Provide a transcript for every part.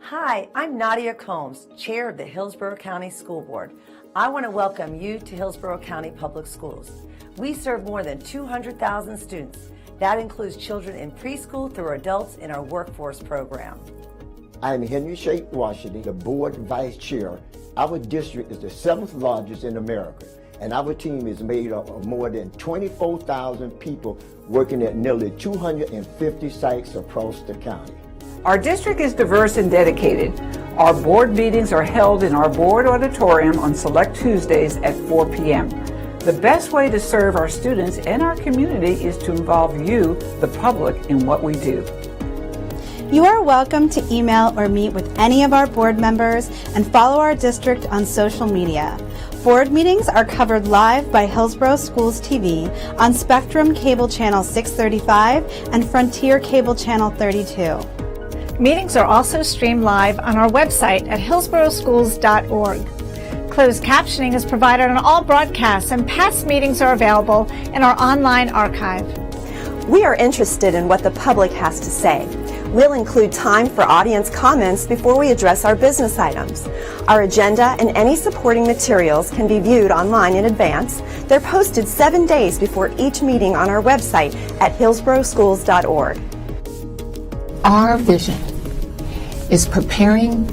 Hi, I'm Nadia Combs, Chair of the Hillsborough County School Board. I want to welcome you to Hillsborough County Public Schools. We serve more than 200,000 students. That includes children in preschool through adults in our workforce program. I am Henry Shake Washington, the Board Vice Chair. Our district is the 7th largest in America, and our team is made up of more than 24,000 people working at nearly 250 sites across the county. Our district is diverse and dedicated. Our board meetings are held in our board auditorium on select Tuesdays at 4 p.m. The best way to serve our students and our community is to involve you, the public, in what we do. You are welcome to email or meet with any of our board members and follow our district on social media. Board meetings are covered live by Hillsborough Schools TV on Spectrum Cable Channel 635 and Frontier Cable Channel 32. Meetings are also streamed live on our website at hillsboroughschools.org. Closed captioning is provided on all broadcasts, and past meetings are available in our online archive. We are interested in what the public has to say. We'll include time for audience comments before we address our business items. Our agenda and any supporting materials can be viewed online in advance. They're posted 7 days before each meeting on our website at hillsboroughschools.org. Our vision is preparing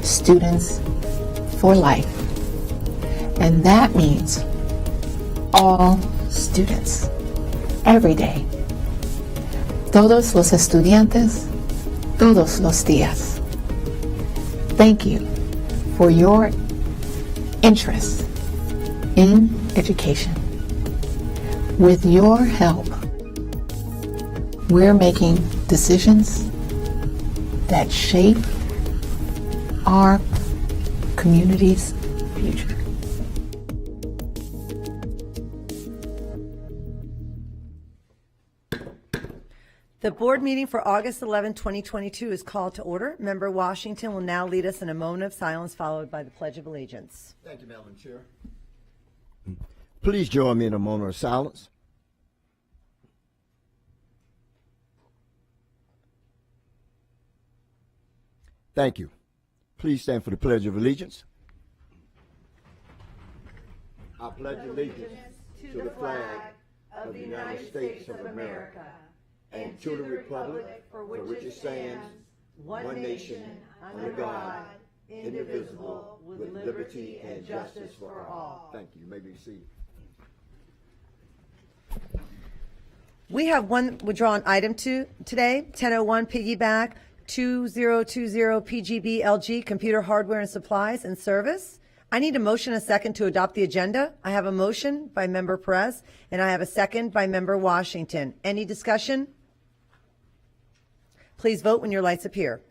students for life, and that means all students, every day. Todos los estudiantes, todos los días. Thank you for your interest in education. With your help, we're making decisions that shape our community's future. The board meeting for August 11, 2022 is called to order. Member Washington will now lead us in a moment of silence followed by the Pledge of Allegiance. Thank you, Madam Chair. Please join me in a moment of silence. Thank you. Please stand for the Pledge of Allegiance. I pledge allegiance to the flag of the United States of America and to the republic for which it stands, one nation, under God, indivisible, with liberty and justice for all. Thank you. You may be seated. We have one withdrawn item today, 1001 piggyback 2020 PGB LG computer hardware and supplies and service. I need a motion and a second to adopt the agenda. I have a motion by Member Perez and I have a second by Member Washington. Any discussion? Please vote when your lights appear.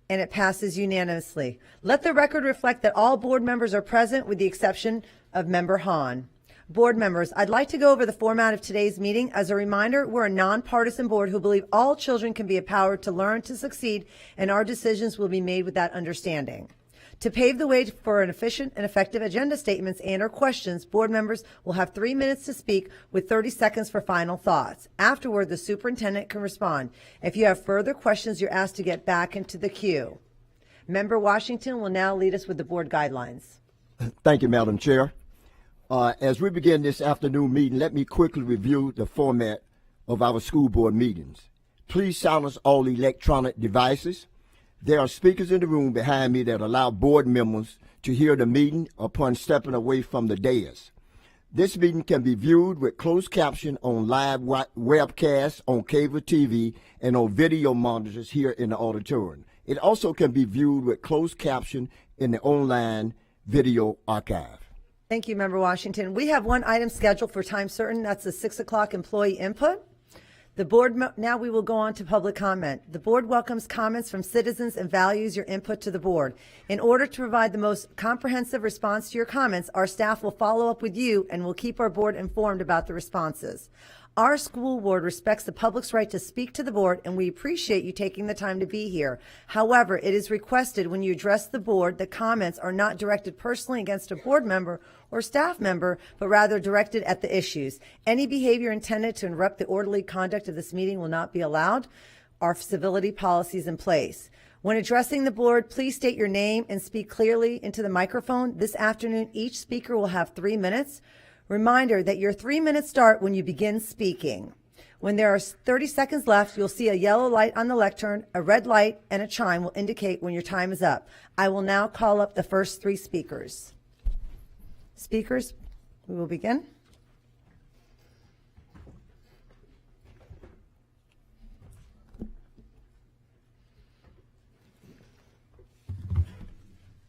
And it passes unanimously. Let the record reflect that all board members are present with the exception of Member Hahn. Board members, I'd like to go over the format of today's meeting. As a reminder, we're a nonpartisan board who believe all children can be empowered to learn, to succeed, and our decisions will be made with that understanding. To pave the way for an efficient and effective agenda statements and or questions, board members will have 3 minutes to speak with 30 seconds for final thoughts. Afterward, the superintendent can respond. If you have further questions, you're asked to get back into the queue. Member Washington will now lead us with the board guidelines. Thank you, Madam Chair. As we begin this afternoon meeting, let me quickly review the format of our school board meetings. Please silence all electronic devices. There are speakers in the room behind me that allow board members to hear the meeting upon stepping away from the dais. This meeting can be viewed with closed caption on live webcasts on cable TV and on video monitors here in the auditorium. It also can be viewed with closed caption in the online video archive. Thank you, Member Washington. We have one item scheduled for time certain. That's the 6 o'clock employee input. Now we will go on to public comment. The board welcomes comments from citizens and values your input to the board. In order to provide the most comprehensive response to your comments, our staff will follow up with you and will keep our board informed about the responses. Our school board respects the public's right to speak to the board, and we appreciate you taking the time to be here. However, it is requested when you address the board that comments are not directed personally against a board member or staff member, but rather directed at the issues. Any behavior intended to interrupt the orderly conduct of this meeting will not be allowed. Our civility policy is in place. When addressing the board, please state your name and speak clearly into the microphone. This afternoon, each speaker will have 3 minutes. Reminder that your 3 minutes start when you begin speaking. When there are 30 seconds left, you'll see a yellow light on the lectern, a red light, and a chime will indicate when your time is up. I will now call up the first 3 speakers. Speakers, we will begin.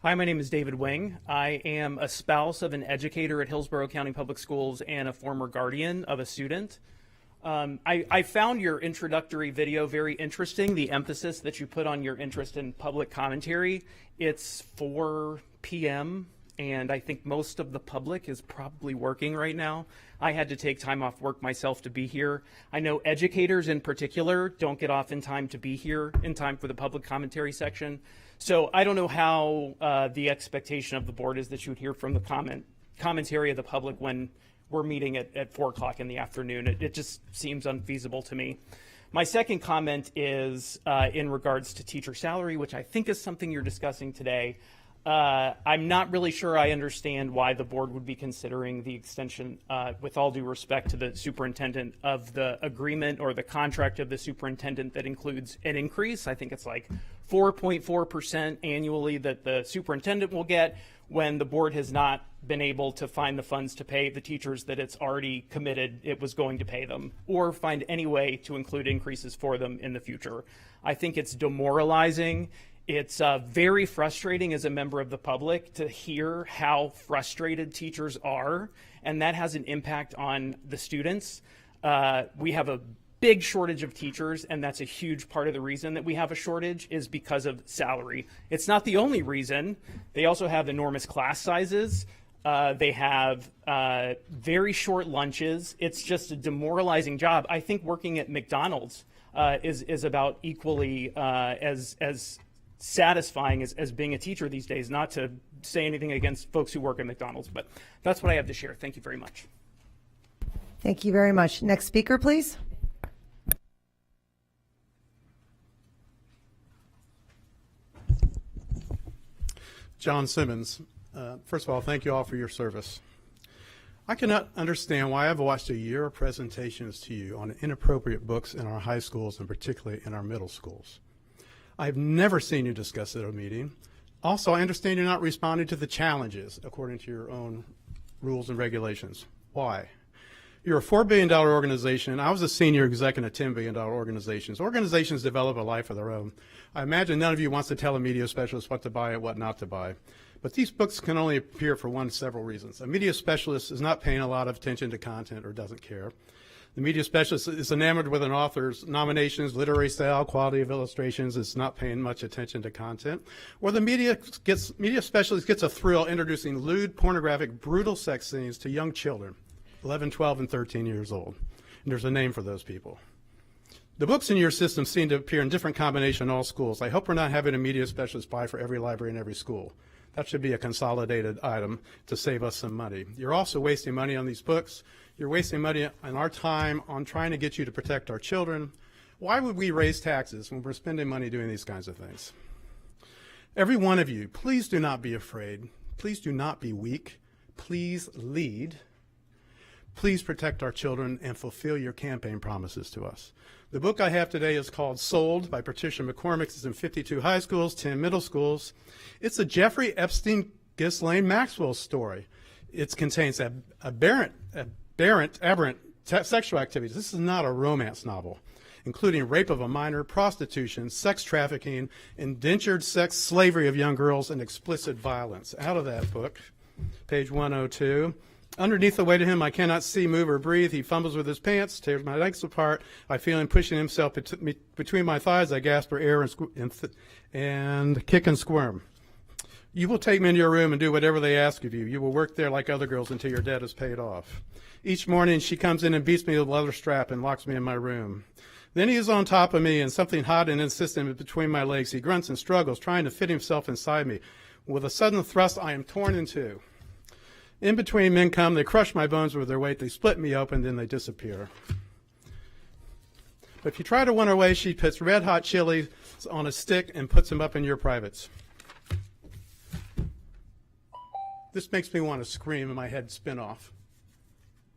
Hi, my name is David Wing. I am a spouse of an educator at Hillsborough County Public Schools and a former guardian of a student. I found your introductory video very interesting, the emphasis that you put on your interest in public commentary. It's 4 p.m. and I think most of the public is probably working right now. I had to take time off work myself to be here. I know educators in particular don't get off in time to be here in time for the public commentary section. So I don't know how the expectation of the board is that you would hear from the commentary of the public when we're meeting at 4 o'clock in the afternoon. It just seems unfeasible to me. My second comment is in regards to teacher salary, which I think is something you're discussing today. I'm not really sure I understand why the board would be considering the extension, with all due respect to the superintendent, of the agreement or the contract of the superintendent that includes an increase. I think it's like 4.4% annually that the superintendent will get when the board has not been able to find the funds to pay the teachers that it's already committed it was going to pay them, or find any way to include increases for them in the future. I think it's demoralizing. It's very frustrating as a member of the public to hear how frustrated teachers are, and that has an impact on the students. We have a big shortage of teachers, and that's a huge part of the reason that we have a shortage is because of salary. It's not the only reason. They also have enormous class sizes. They have very short lunches. It's just a demoralizing job. I think working at McDonald's is about equally as satisfying as being a teacher these days. Not to say anything against folks who work at McDonald's, but that's what I have to share. Thank you very much. Thank you very much. Next speaker, please. John Simmons. First of all, thank you all for your service. I cannot understand why I've watched a year of presentations to you on inappropriate books in our high schools and particularly in our middle schools. I've never seen you discuss it at a meeting. Also, I understand you're not responding to the challenges according to your own rules and regulations. Why? You're a $4 billion organization, and I was a senior exec in a $10 billion organization. Organizations develop a life of their own. I imagine none of you wants to tell a media specialist what to buy and what not to buy. But these books can only appear for one of several reasons. A media specialist is not paying a lot of attention to content or doesn't care. The media specialist is enamored with an author's nominations, literary style, quality of illustrations. It's not paying much attention to content. Or the media specialist gets a thrill introducing lewd, pornographic, brutal sex scenes to young children, 11, 12, and 13 years old. And there's a name for those people. The books in your system seem to appear in different combination in all schools. I hope we're not having a media specialist buy for every library in every school. That should be a consolidated item to save us some money. You're also wasting money on these books. You're wasting money on our time on trying to get you to protect our children. Why would we raise taxes when we're spending money doing these kinds of things? Every one of you, please do not be afraid. Please do not be weak. Please lead. Please protect our children and fulfill your campaign promises to us. The book I have today is called Sold by Patricia McCormick. It's in 52 high schools, 10 middle schools. It's a Jeffrey Epstein Ghislaine Maxwell story. It contains aberrant sexual activities. This is not a romance novel, including rape of a minor, prostitution, sex trafficking, indentured sex slavery of young girls, and explicit violence. Out of that book, page 102, Underneath the weight of him, I cannot see, move, or breathe. He fumbles with his pants, tears my legs apart. I feel him pushing himself between my thighs. I gasp for air and kick and squirm. You will take me into your room and do whatever they ask of you. You will work there like other girls until your debt is paid off. Each morning, she comes in and beats me with a leather strap and locks me in my room. Then he is on top of me, and something hot and insistent is between my legs. He grunts and struggles, trying to fit himself inside me. With a sudden thrust, I am torn in two. In between, men come, they crush my bones with their weight, they split me open, then they disappear. But if you try to run away, she puts red hot chili on a stick and puts them up in your privates. This makes me want to scream and my head spin off.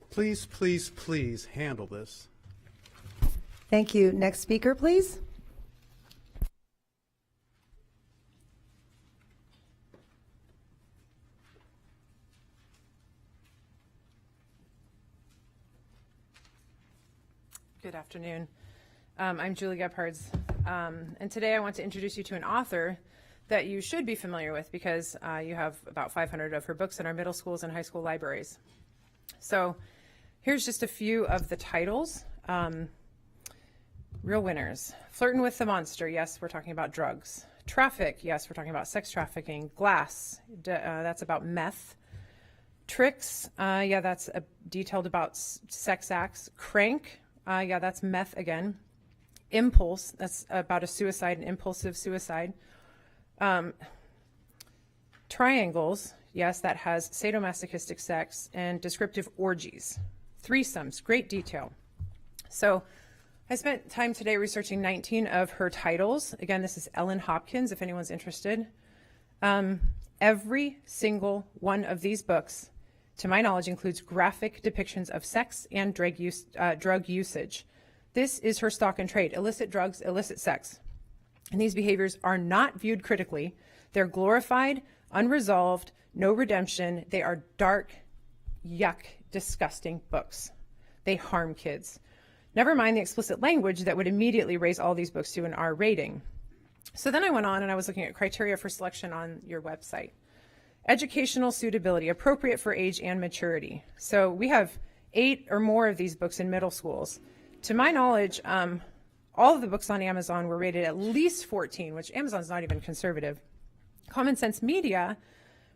Please, please, please handle this. Thank you. Next speaker, please. Good afternoon. I'm Julie Gebhards, and today I want to introduce you to an author that you should be familiar with because you have about 500 of her books in our middle schools and high school libraries. So here's just a few of the titles. Real winners. Flirting with the Monster. Yes, we're talking about drugs. Traffic. Yes, we're talking about sex trafficking. Glass. That's about meth. Tricks. Yeah, that's detailed about sex acts. Crank. Yeah, that's meth again. Impulse, that's about a suicide, an impulsive suicide. Triangles, yes, that has sadomasochistic sex and descriptive orgies. Threesomes, great detail. So I spent time today researching 19 of her titles. Again, this is Ellen Hopkins, if anyone's interested. Every single one of these books, to my knowledge, includes graphic depictions of sex and drug usage. This is her stock and trade: illicit drugs, illicit sex. And these behaviors are not viewed critically. They're glorified, unresolved, no redemption. They are dark, yuck, disgusting books. They harm kids. Never mind the explicit language that would immediately raise all these books to an R rating. So then I went on and I was looking at criteria for selection on your website. Educational suitability, appropriate for age and maturity. So we have 8 or more of these books in middle schools. To my knowledge, all of the books on Amazon were rated at least 14, which Amazon's not even conservative. Common Sense Media,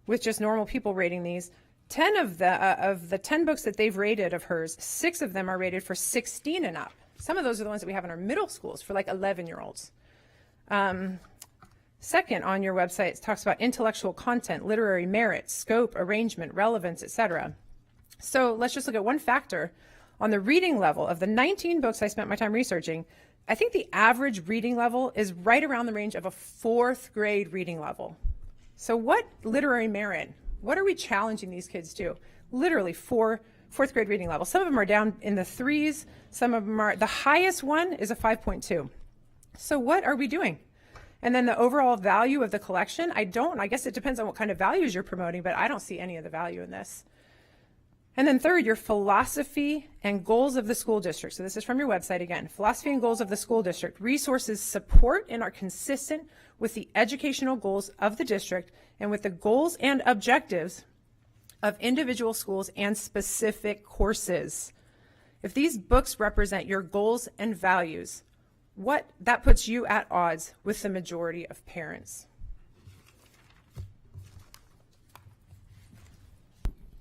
with just normal people rating these, 10 of the 10 books that they've rated of hers, 6 of them are rated for 16 and up. Some of those are the ones that we have in our middle schools for like 11-year-olds. Second, on your website, it talks about intellectual content, literary merit, scope, arrangement, relevance, etc. So let's just look at one factor. On the reading level of the 19 books I spent my time researching, I think the average reading level is right around the range of a 4th grade reading level. So what literary merit? What are we challenging these kids to? Literally 4th grade reading level. Some of them are down in the 3s. Some of them are, the highest one is a 5.2. So what are we doing? And then the overall value of the collection, I guess it depends on what kind of values you're promoting, but I don't see any of the value in this. And then third, your philosophy and goals of the school district. So this is from your website again. Philosophy and goals of the school district. Resources support and are consistent with the educational goals of the district and with the goals and objectives of individual schools and specific courses. If these books represent your goals and values, that puts you at odds with the majority of parents.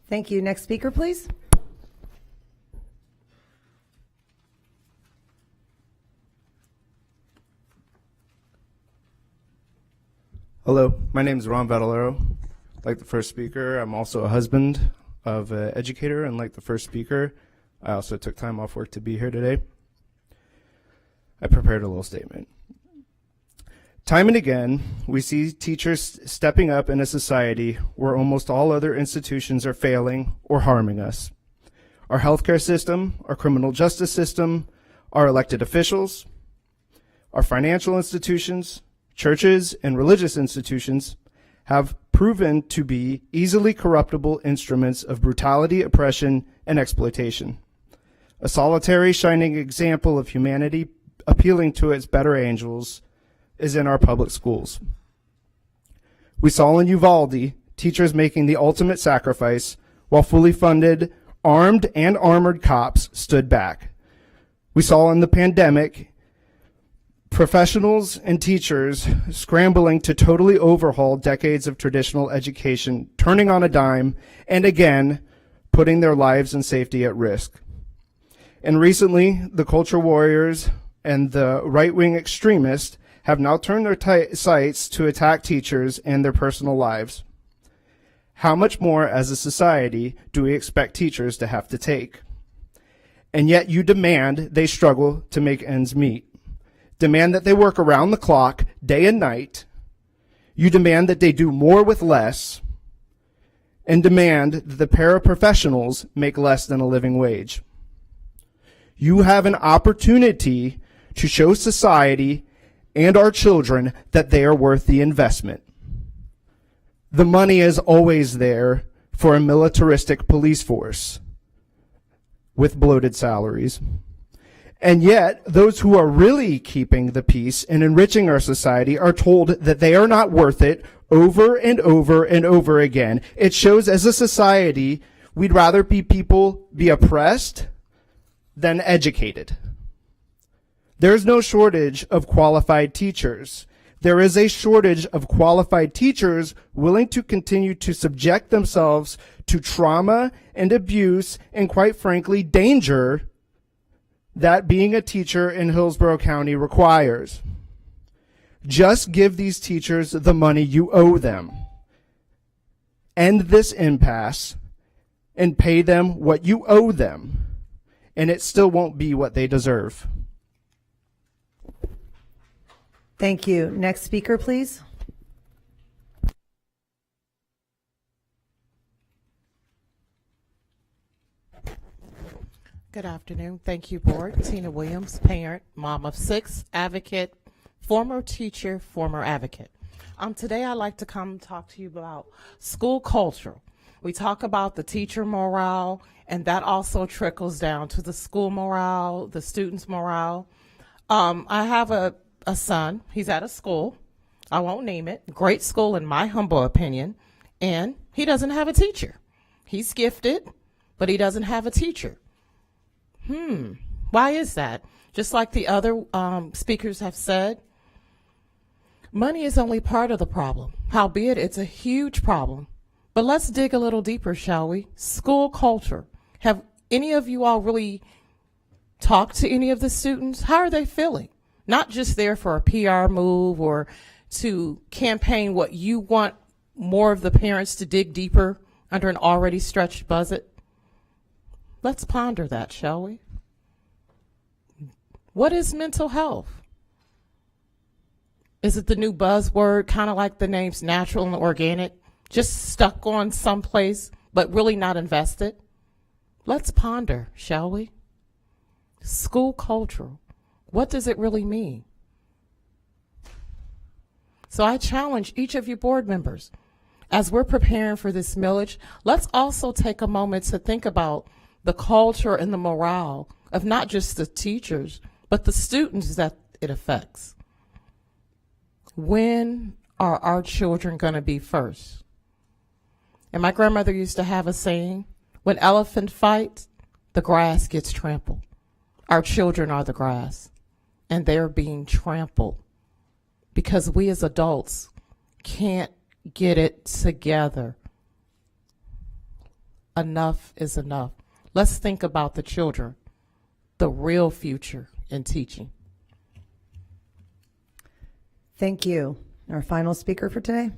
Thank you. Next speaker, please. Hello, my name is Ron Vadalero. Like the first speaker, I'm also a husband of an educator, and like the first speaker, I also took time off work to be here today. I prepared a little statement. Time and again, we see teachers stepping up in a society where almost all other institutions are failing or harming us. Our healthcare system, our criminal justice system, our elected officials, our financial institutions, churches, and religious institutions have proven to be easily corruptible instruments of brutality, oppression, and exploitation. A solitary shining example of humanity appealing to its better angels is in our public schools. We saw in Uvalde teachers making the ultimate sacrifice while fully funded, armed and armored cops stood back. We saw in the pandemic professionals and teachers scrambling to totally overhaul decades of traditional education, turning on a dime, and again, putting their lives and safety at risk. And recently, the culture warriors and the right-wing extremists have now turned their sights to attack teachers and their personal lives. How much more as a society do we expect teachers to have to take? And yet you demand they struggle to make ends meet. Demand that they work around the clock, day and night. You demand that they do more with less, and demand that the paraprofessionals make less than a living wage. You have an opportunity to show society and our children that they are worth the investment. The money is always there for a militaristic police force with bloated salaries. And yet, those who are really keeping the peace and enriching our society are told that they are not worth it over and over and over again. It shows as a society, we'd rather people be oppressed than educated. There's no shortage of qualified teachers. There is a shortage of qualified teachers willing to continue to subject themselves to trauma and abuse and, quite frankly, danger that being a teacher in Hillsborough County requires. Just give these teachers the money you owe them. End this impasse and pay them what you owe them, and it still won't be what they deserve. Thank you. Next speaker, please. Good afternoon. Thank you, Board. Tina Williams, parent, mom of 6, advocate, former teacher, former advocate. Today I'd like to come talk to you about school culture. We talk about the teacher morale, and that also trickles down to the school morale, the students' morale. I have a son. He's at a school. I won't name it. Great school in my humble opinion. And he doesn't have a teacher. He's gifted, but he doesn't have a teacher. Why is that? Just like the other speakers have said, money is only part of the problem. Howbeit, it's a huge problem. But let's dig a little deeper, shall we? School culture. Have any of you all really talked to any of the students? How are they feeling? Not just there for a PR move or to campaign what you want more of the parents to dig deeper under an already stretched budget. Let's ponder that, shall we? What is mental health? Is it the new buzzword, kind of like the names natural and organic, just stuck on someplace, but really not invested? Let's ponder, shall we? School culture. What does it really mean? So I challenge each of you board members, as we're preparing for this millage, let's also take a moment to think about the culture and the morale of not just the teachers, but the students that it affects. When are our children going to be first? And my grandmother used to have a saying, when elephant fights, the grass gets trampled. Our children are the grass, and they're being trampled because we as adults can't get it together. Enough is enough. Let's think about the children, the real future in teaching. Thank you. Our final speaker for today.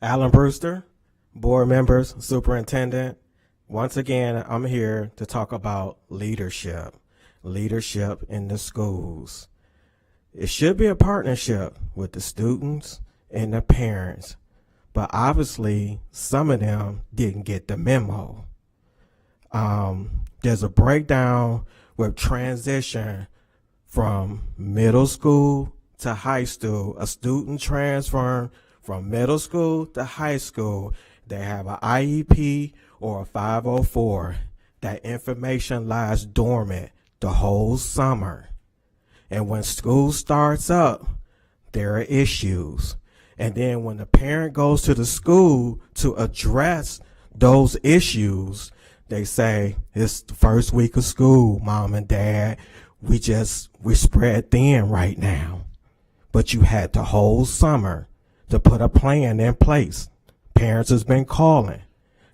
Alan Brewster, board members, superintendent. Once again, I'm here to talk about leadership in the schools. It should be a partnership with the students and the parents, but obviously some of them didn't get the memo. There's a breakdown with transition from middle school to high school. A student transferring from middle school to high school, they have an IEP or a 504. That information lies dormant the whole summer. And when school starts up, there are issues. And then when the parent goes to the school to address those issues, they say, it's the first week of school, mom and dad. We're spread thin right now. But you had the whole summer to put a plan in place. Parents has been calling.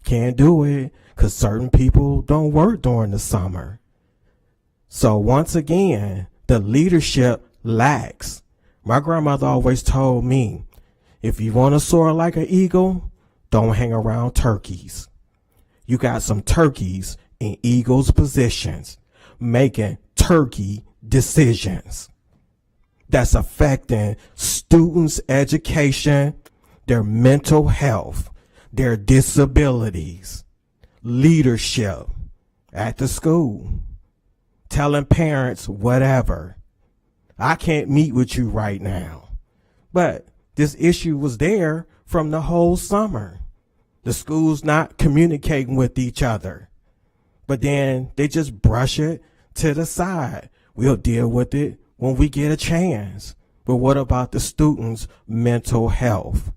Can't do it because certain people don't work during the summer. So once again, the leadership lacks. My grandmother always told me, if you want to soar like an eagle, don't hang around turkeys. You got some turkeys in eagles' positions, making turkey decisions. That's affecting students' education, their mental health, their disabilities, leadership at the school, telling parents whatever. I can't meet with you right now. But this issue was there from the whole summer. The school's not communicating with each other. But then they just brush it to the side. We'll deal with it when we get a chance. But what about the students' mental health?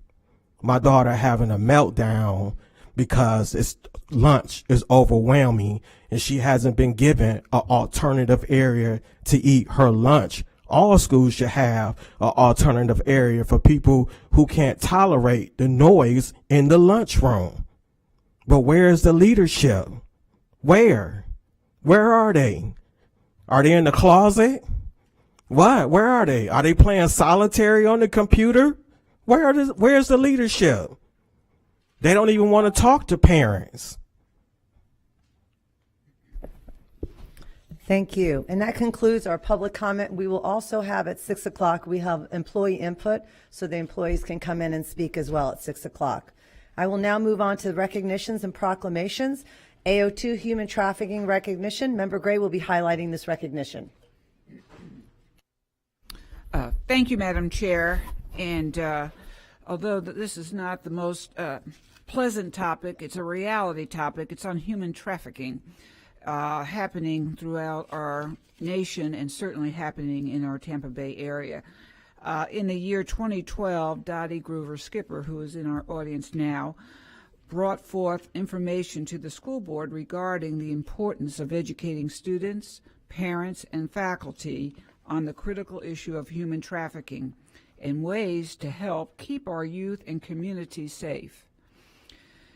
My daughter having a meltdown because lunch is overwhelming and she hasn't been given an alternative area to eat her lunch. All schools should have an alternative area for people who can't tolerate the noise in the lunchroom. But where is the leadership? Where? Where are they? Are they in the closet? What? Where are they? Are they playing solitary on the computer? Where's the leadership? They don't even want to talk to parents. Thank you. And that concludes our public comment. We will also have at 6 o'clock, we have employee input, so the employees can come in and speak as well at 6 o'clock. I will now move on to recognitions and proclamations. AO2 Human Trafficking Recognition. Member Gray will be highlighting this recognition. Thank you, Madam Chair. And although this is not the most pleasant topic, it's a reality topic. It's on human trafficking. Happening throughout our nation and certainly happening in our Tampa Bay area. In the year 2012, Dottie Groover Skipper, who is in our audience now, brought forth information to the school board regarding the importance of educating students, parents, and faculty on the critical issue of human trafficking and ways to help keep our youth and community safe.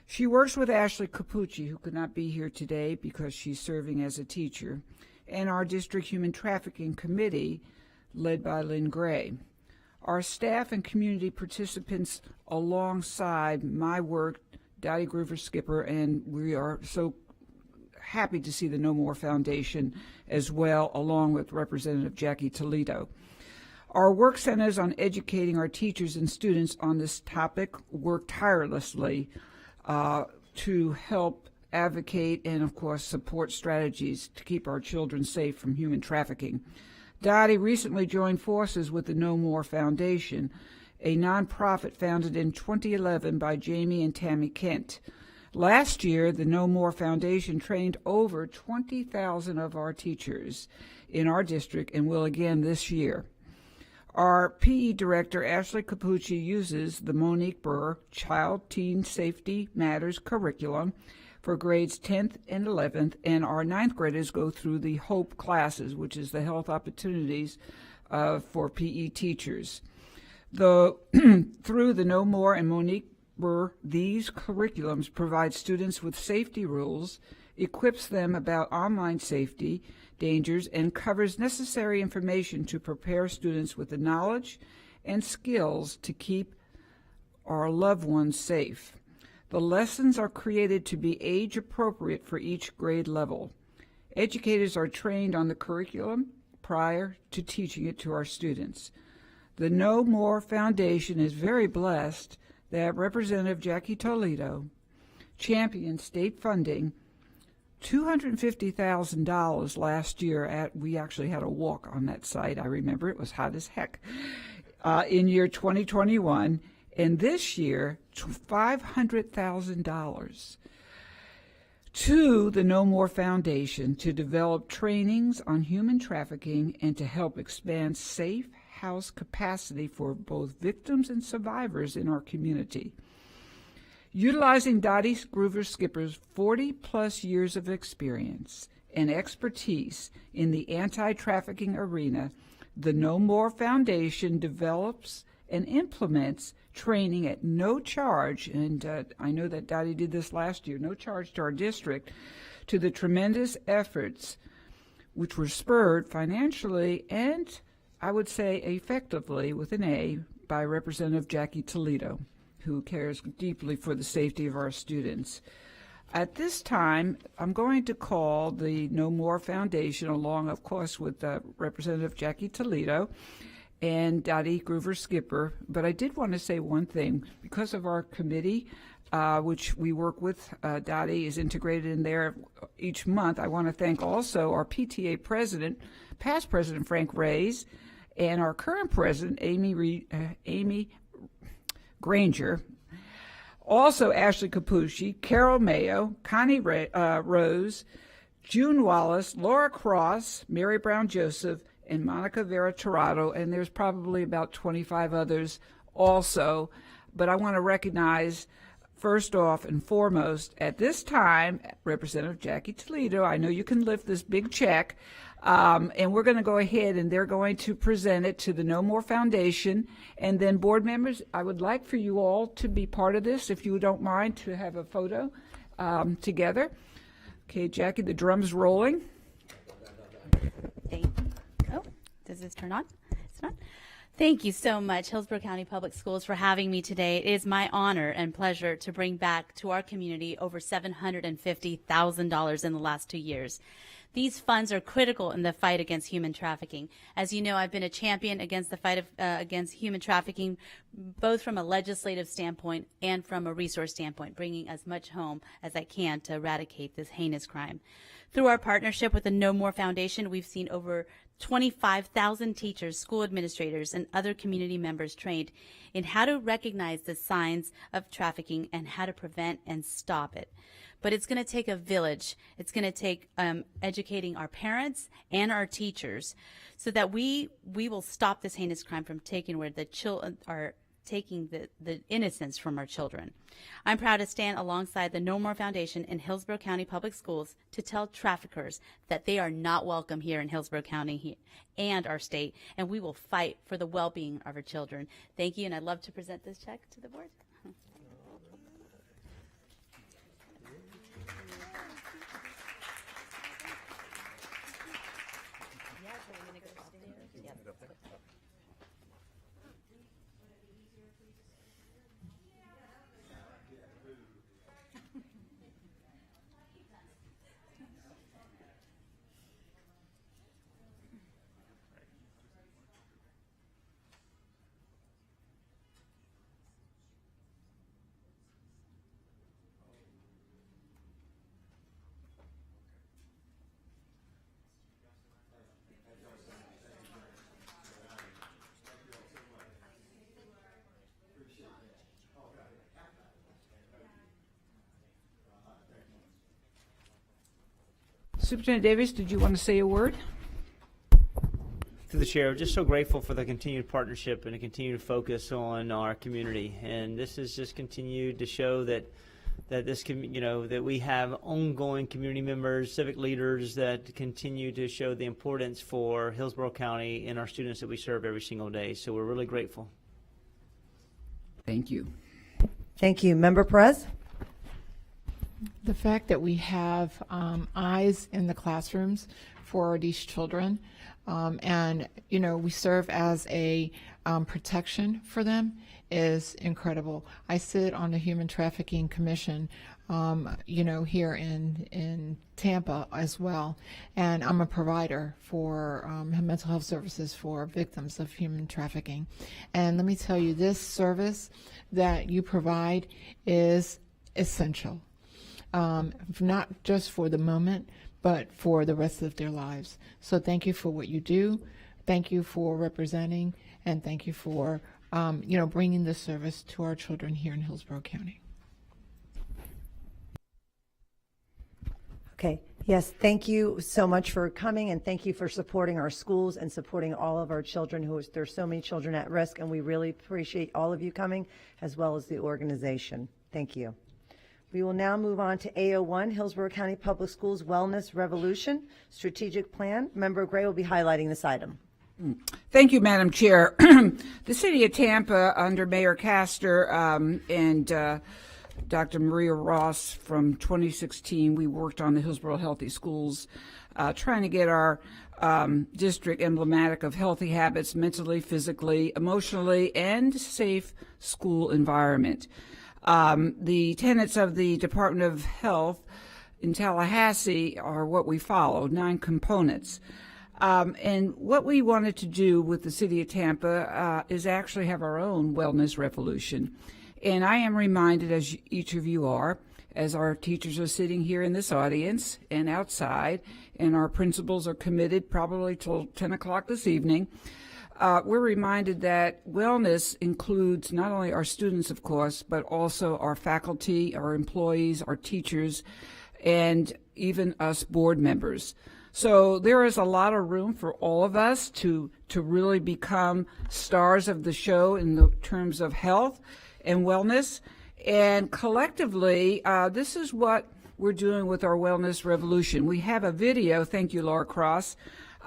She works with Ashley Capucci, who could not be here today because she's serving as a teacher, and our District Human Trafficking Committee, led by Lynn Gray. Our staff and community participants alongside my work, Dottie Groover Skipper, and we are so happy to see the No More Foundation as well, along with Representative Jackie Toledo. Our work centers on educating our teachers and students on this topic work tirelessly to help advocate and, of course, support strategies to keep our children safe from human trafficking. Dottie recently joined forces with the No More Foundation, a nonprofit founded in 2011 by Jamie and Tammy Kent. Last year, the No More Foundation trained over 20,000 of our teachers in our district and will again this year. Our PE director, Ashley Capucci, uses the Monique Burr Child Teen Safety Matters curriculum for grades 10th and 11th, and our 9th graders go through the HOPE classes, which is the health opportunities for PE teachers. Through the No More and Monique Burr, these curriculums provide students with safety rules, equips them about online safety, dangers, and covers necessary information to prepare students with the knowledge and skills to keep our loved ones safe. The lessons are created to be age appropriate for each grade level. Educators are trained on the curriculum prior to teaching it to our students. The No More Foundation is very blessed that Representative Jackie Toledo championed state funding $250,000 last year. We actually had a walk on that site. I remember it was hot as heck in year 2021, and this year $500,000 to the No More Foundation to develop trainings on human trafficking and to help expand safe house capacity for both victims and survivors in our community. Utilizing Dottie Groover Skipper's 40-plus years of experience and expertise in the anti-trafficking arena, the No More Foundation develops and implements training at no charge, and I know that Dottie did this last year, no charge to our district, to the tremendous efforts which were spurred financially and, I would say, effectively, with an A, by Representative Jackie Toledo, who cares deeply for the safety of our students. At this time, I'm going to call the No More Foundation, along, of course, with Representative Jackie Toledo and Dottie Groover Skipper. But I did want to say one thing. Because of our committee, which we work with, Dottie is integrated in there each month, I want to thank also our PTA president, past president Frank Reyes, and our current president, Amy Granger. Also, Ashley Capucci, Carol Mayo, Connie Rose, June Wallace, Laura Cross, Mary Brown Joseph, and Monica Vera Tirado, and there's probably about 25 others also. But I want to recognize, first off and foremost, at this time, Representative Jackie Toledo. I know you can lift this big check, and we're going to go ahead and they're going to present it to the No More Foundation. And then board members, I would like for you all to be part of this, if you don't mind, to have a photo together. Okay, Jackie, the drum's rolling. Oh, does this turn on? It's not. Thank you so much, Hillsborough County Public Schools, for having me today. It is my honor and pleasure to bring back to our community over $750,000 in the last 2 years. These funds are critical in the fight against human trafficking. As you know, I've been a champion against the fight against human trafficking, both from a legislative standpoint and from a resource standpoint, bringing as much home as I can to eradicate this heinous crime. Through our partnership with the No More Foundation, we've seen over 25,000 teachers, school administrators, and other community members trained in how to recognize the signs of trafficking and how to prevent and stop it. But it's going to take a village. It's going to take educating our parents and our teachers so that we will stop this heinous crime from taking where the children are taking the innocence from our children. I'm proud to stand alongside the No More Foundation in Hillsborough County Public Schools to tell traffickers that they are not welcome here in Hillsborough County and our state, and we will fight for the well-being of our children. Thank you, and I'd love to present this check to the board. Superintendent Davis, did you want to say a word? To the chair, just so grateful for the continued partnership and a continued focus on our community, and this has just continued to show that this that we have ongoing community members, civic leaders that continue to show the importance for Hillsborough County and our students that we serve every single day. So we're really grateful. Thank you. Thank you. Member Perez? The fact that we have eyes in the classrooms for these children, and we serve as a protection for them is incredible. I sit on the Human Trafficking Commission, here in Tampa as well, and I'm a provider for mental health services for victims of human trafficking. And let me tell you, this service that you provide is essential. Not just for the moment, but for the rest of their lives. So thank you for what you do. Thank you for representing, and thank you for, bringing this service to our children here in Hillsborough County. Okay. Yes, thank you so much for coming, and thank you for supporting our schools and supporting all of our children. There's so many children at risk, and we really appreciate all of you coming, as well as the organization. Thank you. We will now move on to AO1, Hillsborough County Public Schools Wellness Revolution Strategic Plan. Member Gray will be highlighting this item. Thank you, Madam Chair. The City of Tampa, under Mayor Castor and Dr. Maria Ross from 2016, we worked on the Hillsborough Healthy Schools, trying to get our district emblematic of healthy habits, mentally, physically, emotionally, and safe school environment. The tenets of the Department of Health in Tallahassee are what we followed, 9 components. And what we wanted to do with the City of Tampa is actually have our own wellness revolution. And I am reminded, as each of you are, as our teachers are sitting here in this audience and outside, and our principals are committed probably till 10 o'clock this evening, we're reminded that wellness includes not only our students, of course, but also our faculty, our employees, our teachers, and even us board members. So there is a lot of room for all of us to really become stars of the show in the terms of health and wellness. And collectively, this is what we're doing with our wellness revolution. We have a video, thank you, Laura Cross,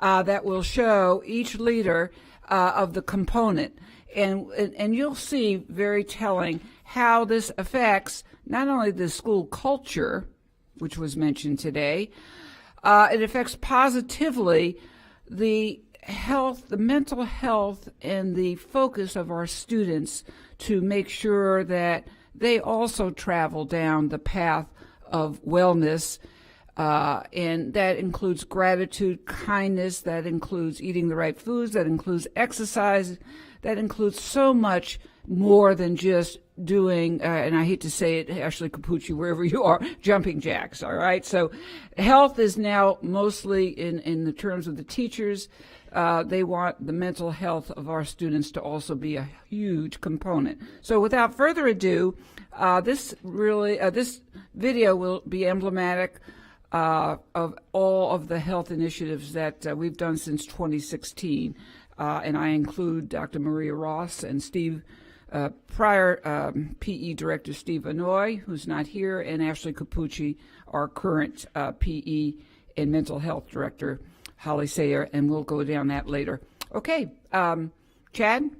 that will show each leader of the component. And you'll see very telling how this affects not only the school culture, which was mentioned today, it affects positively the health, the mental health, and the focus of our students to make sure that they also travel down the path of wellness. And that includes gratitude, kindness, that includes eating the right foods, that includes exercise, that includes so much more than just doing, and I hate to say it, Ashley Capucci, wherever you are, jumping jacks, all right? So health is now mostly in the terms of the teachers. They want the mental health of our students to also be a huge component. So without further ado, this video will be emblematic of all of the health initiatives that we've done since 2016. And I include Dr. Maria Ross and Steve, prior PE Director Steve Vanoy, who's not here, and Ashley Capucci, our current PE and Mental Health Director, Holly Sayer, and we'll go down that later. Okay, Chad?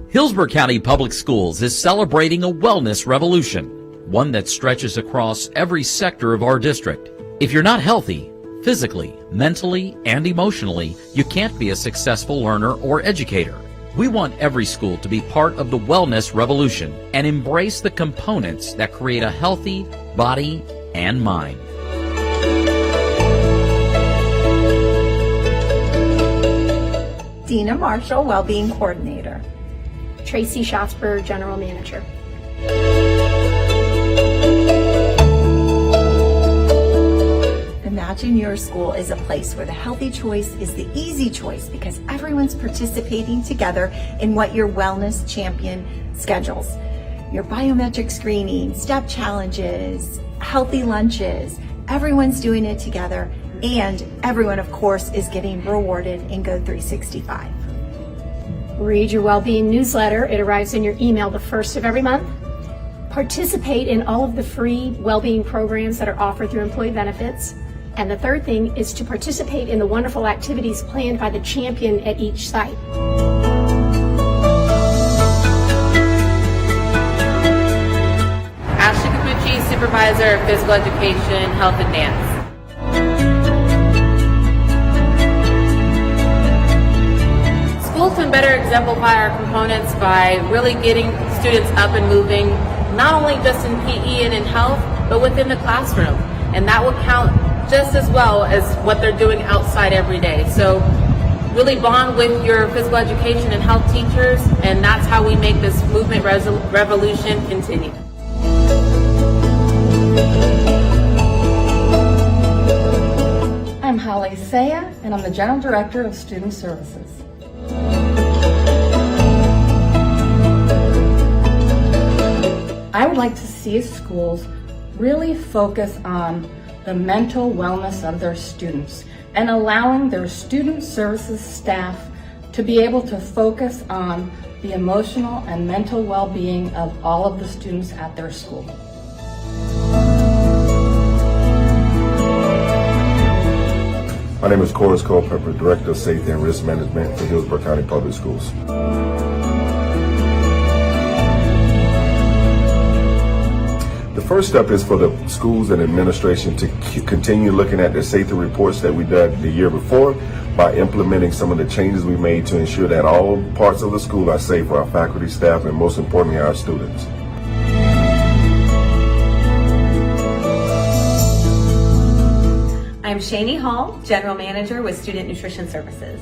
Hillsborough County Public Schools is celebrating a wellness revolution, one that stretches across every sector of our district. If you're not healthy, physically, mentally, and emotionally, you can't be a successful learner or educator. We want every school to be part of the wellness revolution and embrace the components that create a healthy body and mind. Dina Marshall, Wellbeing Coordinator. Tracy Schasper, General Manager. Imagine your school is a place where the healthy choice is the easy choice because everyone's participating together in what your wellness champion schedules. Your biometric screening, step challenges, healthy lunches, everyone's doing it together, and everyone, of course, is getting rewarded in Go 365. Read your Wellbeing newsletter. It arrives in your email the first of every month. Participate in all of the free Wellbeing programs that are offered through employee benefits. And the third thing is to participate in the wonderful activities planned by the champion at each site. Ashley Capucci, Supervisor of Physical Education, Health and Dance. Schools can better exemplify our components by really getting students up and moving, not only just in PE and in health, but within the classroom. And that will count just as well as what they're doing outside every day. So really bond with your physical education and health teachers, and that's how we make this movement revolution continue. I'm Holly Sayer, and I'm the General Director of Student Services. I would like to see schools really focus on the mental wellness of their students and allowing their student services staff to be able to focus on the emotional and mental well-being of all of the students at their school. My name is Corliss Culpepper, Director of Safety and Risk Management for Hillsborough County Public Schools. The first step is for the schools and administration to continue looking at the safety reports that we did the year before by implementing some of the changes we made to ensure that all parts of the school are safe for our faculty, staff, and most importantly, our students. I'm Shani Hall, General Manager with Student Nutrition Services.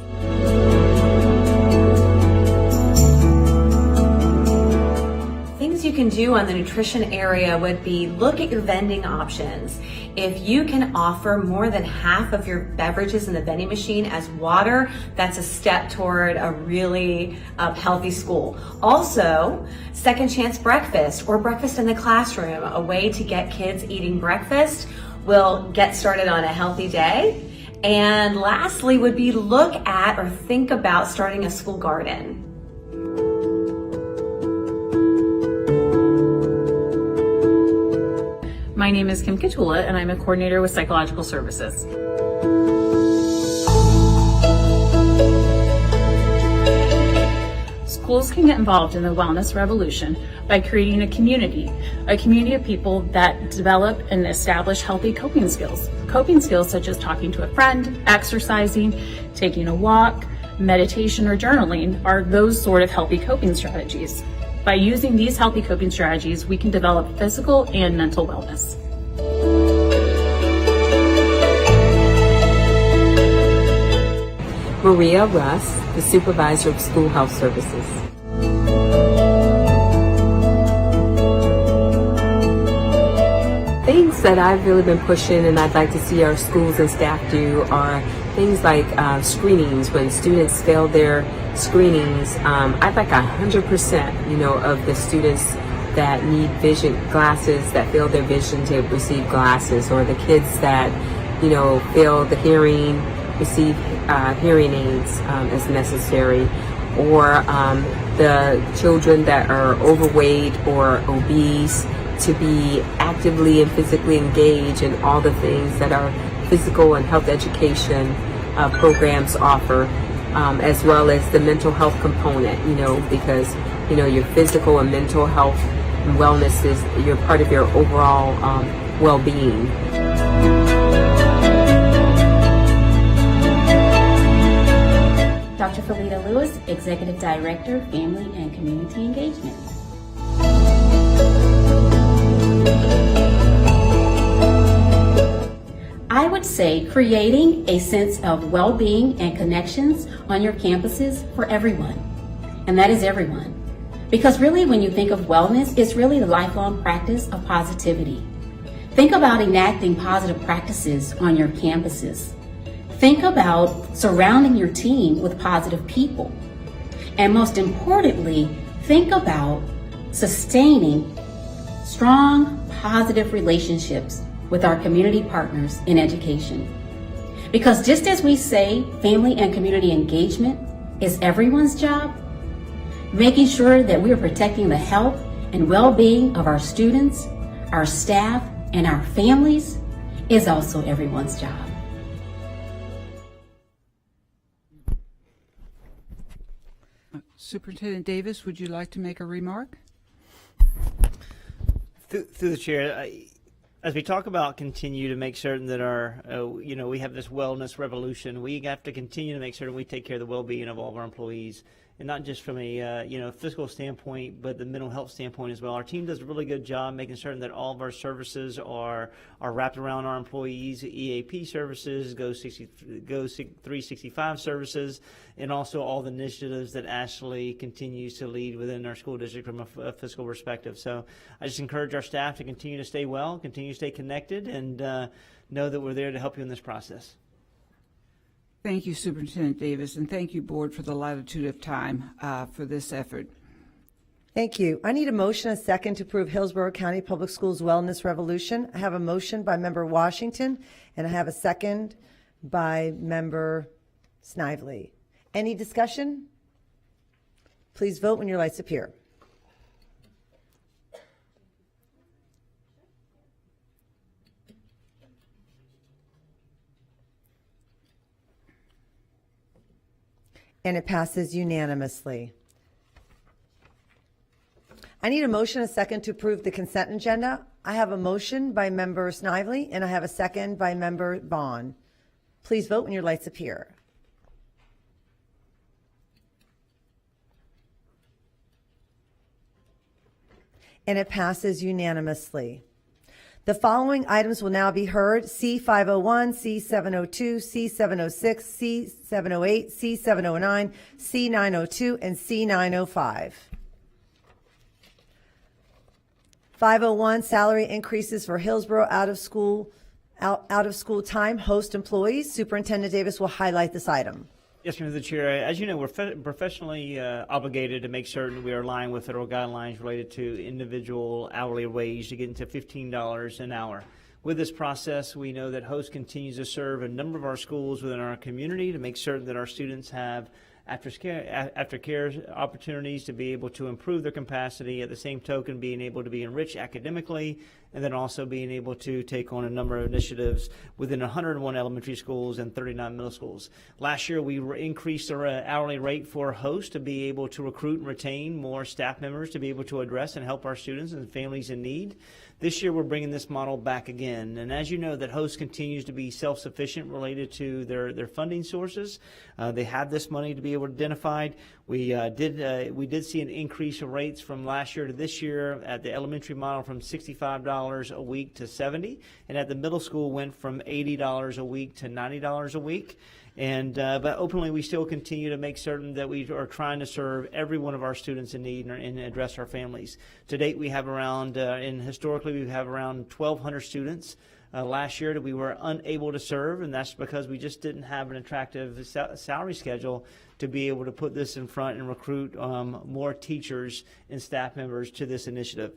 Things you can do on the nutrition area would be look at your vending options. If you can offer more than half of your beverages in the vending machine as water, that's a step toward a really healthy school. Also, second chance breakfast or breakfast in the classroom, a way to get kids eating breakfast will get started on a healthy day. And lastly would be look at or think about starting a school garden. My name is Kim Kitula, and I'm a coordinator with Psychological Services. Schools can get involved in the wellness revolution by creating a community of people that develop and establish healthy coping skills. Coping skills such as talking to a friend, exercising, taking a walk, meditation, or journaling are those sort of healthy coping strategies. By using these healthy coping strategies, we can develop physical and mental wellness. Maria Russ, the Supervisor of School Health Services. Things that I've really been pushing and I'd like to see our schools and staff do are things like screenings. When students fail their screenings, I'd like 100%, of the students that need vision glasses, that fail their vision to receive glasses, or the kids that, fail the hearing, receive hearing aids as necessary, or the children that are overweight or obese to be actively and physically engaged in all the things that our physical and health education programs offer, as well as the mental health component, because, your physical and mental health and wellness is you're part of your overall well-being. Dr. Felita Lewis, Executive Director, Family and Community Engagement. I would say creating a sense of well-being and connections on your campuses for everyone. And that is everyone. Because really when you think of wellness, it's really the lifelong practice of positivity. Think about enacting positive practices on your campuses. Think about surrounding your team with positive people. And most importantly, think about sustaining strong, positive relationships with our community partners in education. Because just as we say family and community engagement is everyone's job, making sure that we are protecting the health and well-being of our students, our staff, and our families is also everyone's job. Superintendent Davis, would you like to make a remark? Through the chair, as we talk about continue to make certain that our, we have this wellness revolution, we have to continue to make certain we take care of the well-being of all of our employees. And not just from a physical standpoint, but the mental health standpoint as well. Our team does a really good job making certain that all of our services are wrapped around our employees. EAP services, Go 365 services, and also all the initiatives that Ashley continues to lead within our school district from a fiscal perspective. So I just encourage our staff to continue to stay well, continue to stay connected, and know that we're there to help you in this process. Thank you, Superintendent Davis, and thank you, Board, for the latitude of time for this effort. Thank you. I need a motion, a second, to approve Hillsborough County Public Schools Wellness Revolution. I have a motion by Member Washington, and I have a second by Member Snively. Any discussion? Please vote when your lights appear. And it passes unanimously. I need a motion, a second, to approve the consent agenda. I have a motion by Member Snively, and I have a second by Member Vaughn. Please vote when your lights appear. And it passes unanimously. The following items will now be heard: C501, C702, C706, C708, C709, C902, and C905. 501, salary increases for Hillsborough out of school time host employees. Superintendent Davis will highlight this item. Yes, Mr. Chair. As you know, we're professionally obligated to make certain we are aligned with federal guidelines related to individual hourly wage to get into $15 an hour. With this process, we know that HOST continues to serve a number of our schools within our community to make certain that our students have aftercare opportunities to be able to improve their capacity, at the same token being able to be enriched academically, and then also being able to take on a number of initiatives within 101 elementary schools and 39 middle schools. Last year, we increased our hourly rate for HOST to be able to recruit and retain more staff members to be able to address and help our students and families in need. This year, we're bringing this model back again. And as you know, that HOST continues to be self-sufficient related to their funding sources. They have this money to be able to identify. We did see an increase in rates from last year to this year at the elementary model from $65 a week to $70, and at the middle school went from $80 a week to $90 a week. And but openly, we still continue to make certain that we are trying to serve every one of our students in need and address our families. To date, we have around, and historically, we have around 1,200 students. Last year that we were unable to serve, and that's because we just didn't have an attractive salary schedule to be able to put this in front and recruit more teachers and staff members to this initiative.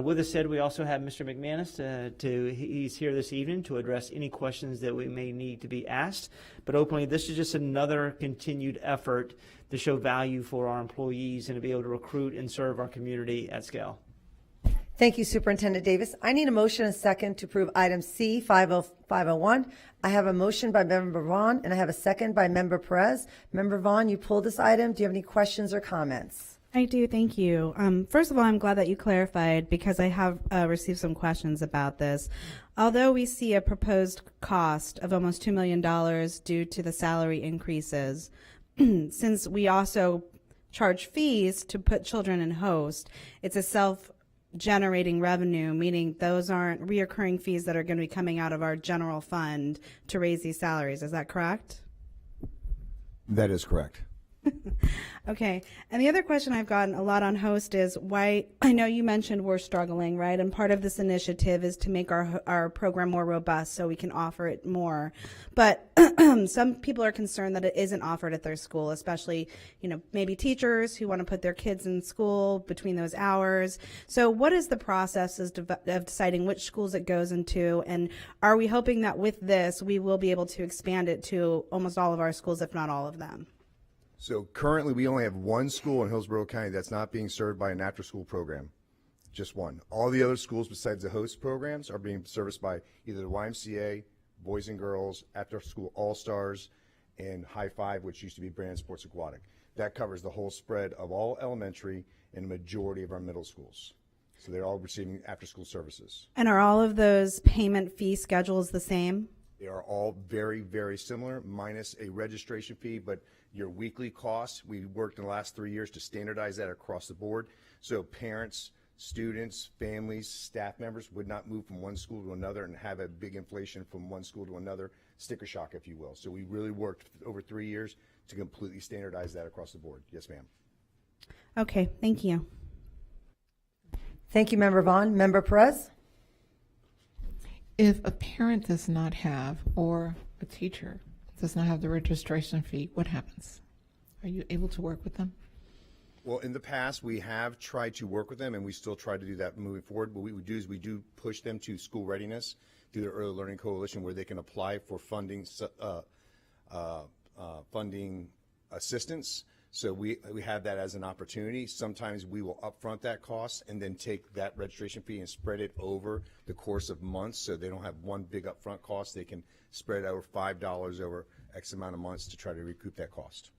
With this said, we also have Mr. McManus. He's here this evening to address any questions that we may need to be asked. But openly, this is just another continued effort to show value for our employees and to be able to recruit and serve our community at scale. Thank you, Superintendent Davis. I need a motion and a second to approve item C501. I have a motion by Member Vaughn, and I have a second by Member Perez. Member Vaughn, you pulled this item. Do you have any questions or comments? I do, thank you. First of all, I'm glad that you clarified because I have received some questions about this. Although we see a proposed cost of almost $2 million due to the salary increases, since we also charge fees to put children in HOST, it's a self-generating revenue, meaning those aren't reoccurring fees that are going to be coming out of our general fund to raise these salaries. Is that correct? That is correct. Okay. And the other question I've gotten a lot on HOST is why, I know you mentioned we're struggling, right? And part of this initiative is to make our program more robust so we can offer it more. But some people are concerned that it isn't offered at their school, especially, maybe teachers who want to put their kids in school between those hours. So what is the process of deciding which schools it goes into? And are we hoping that with this, we will be able to expand it to almost all of our schools, if not all of them? So currently, we only have one school in Hillsborough County that's not being served by an after-school program. Just one. All the other schools besides the HOST programs are being serviced by either the YMCA, Boys and Girls, After-School All-Stars, and High Five, which used to be Brandon Sports Aquatic. That covers the whole spread of all elementary and a majority of our middle schools. So they're all receiving after-school services. And are all of those payment fee schedules the same? They are all very, very similar, minus a registration fee, but your weekly costs, we worked in the last 3 years to standardize that across the board. So parents, students, families, staff members would not move from one school to another and have a big inflation from one school to another, sticker shock, if you will. So we really worked over 3 years to completely standardize that across the board. Yes, ma'am. Okay, thank you. Thank you, Member Vaughn. Member Perez? If a parent does not have, or a teacher does not have the registration fee, what happens? Are you able to work with them? Well, in the past, we have tried to work with them, and we still try to do that moving forward. What we would do is we do push them to school readiness through the Early Learning Coalition, where they can apply for funding assistance. So we have that as an opportunity. Sometimes we will upfront that cost and then take that registration fee and spread it over the course of months, so they don't have one big upfront cost. They can spread over $5 over X amount of months to try to recoup that cost.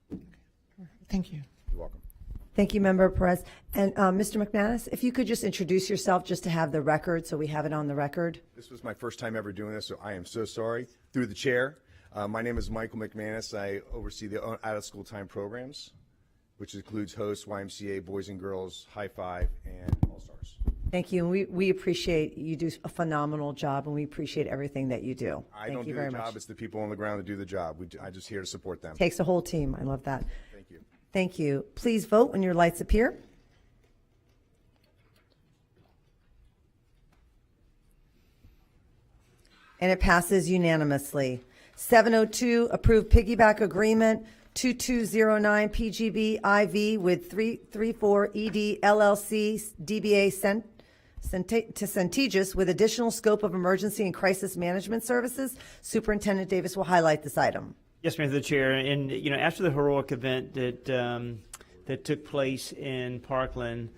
Thank you. You're welcome. Thank you, Member Perez. And Mr. McManus, if you could just introduce yourself just to have the record, so we have it on the record. This was my first time ever doing this, so I am so sorry. Through the chair, my name is Michael McManus. I oversee the out-of-school time programs, which includes HOST, YMCA, Boys and Girls, High Five, and All-Stars. Thank you. And we appreciate you do a phenomenal job, and we appreciate everything that you do. I don't do the job. It's the people on the ground that do the job. I'm just here to support them. Takes a whole team. I love that. Thank you. Thank you. Please vote when your lights appear. And it passes unanimously. 702, approve piggyback agreement 2209 PGB IV with 334 ED LLC DBA to Centegis with additional scope of emergency and crisis management services. Superintendent Davis will highlight this item. Yes, Mr. Chair. And after the heroic event that took place in Parkland,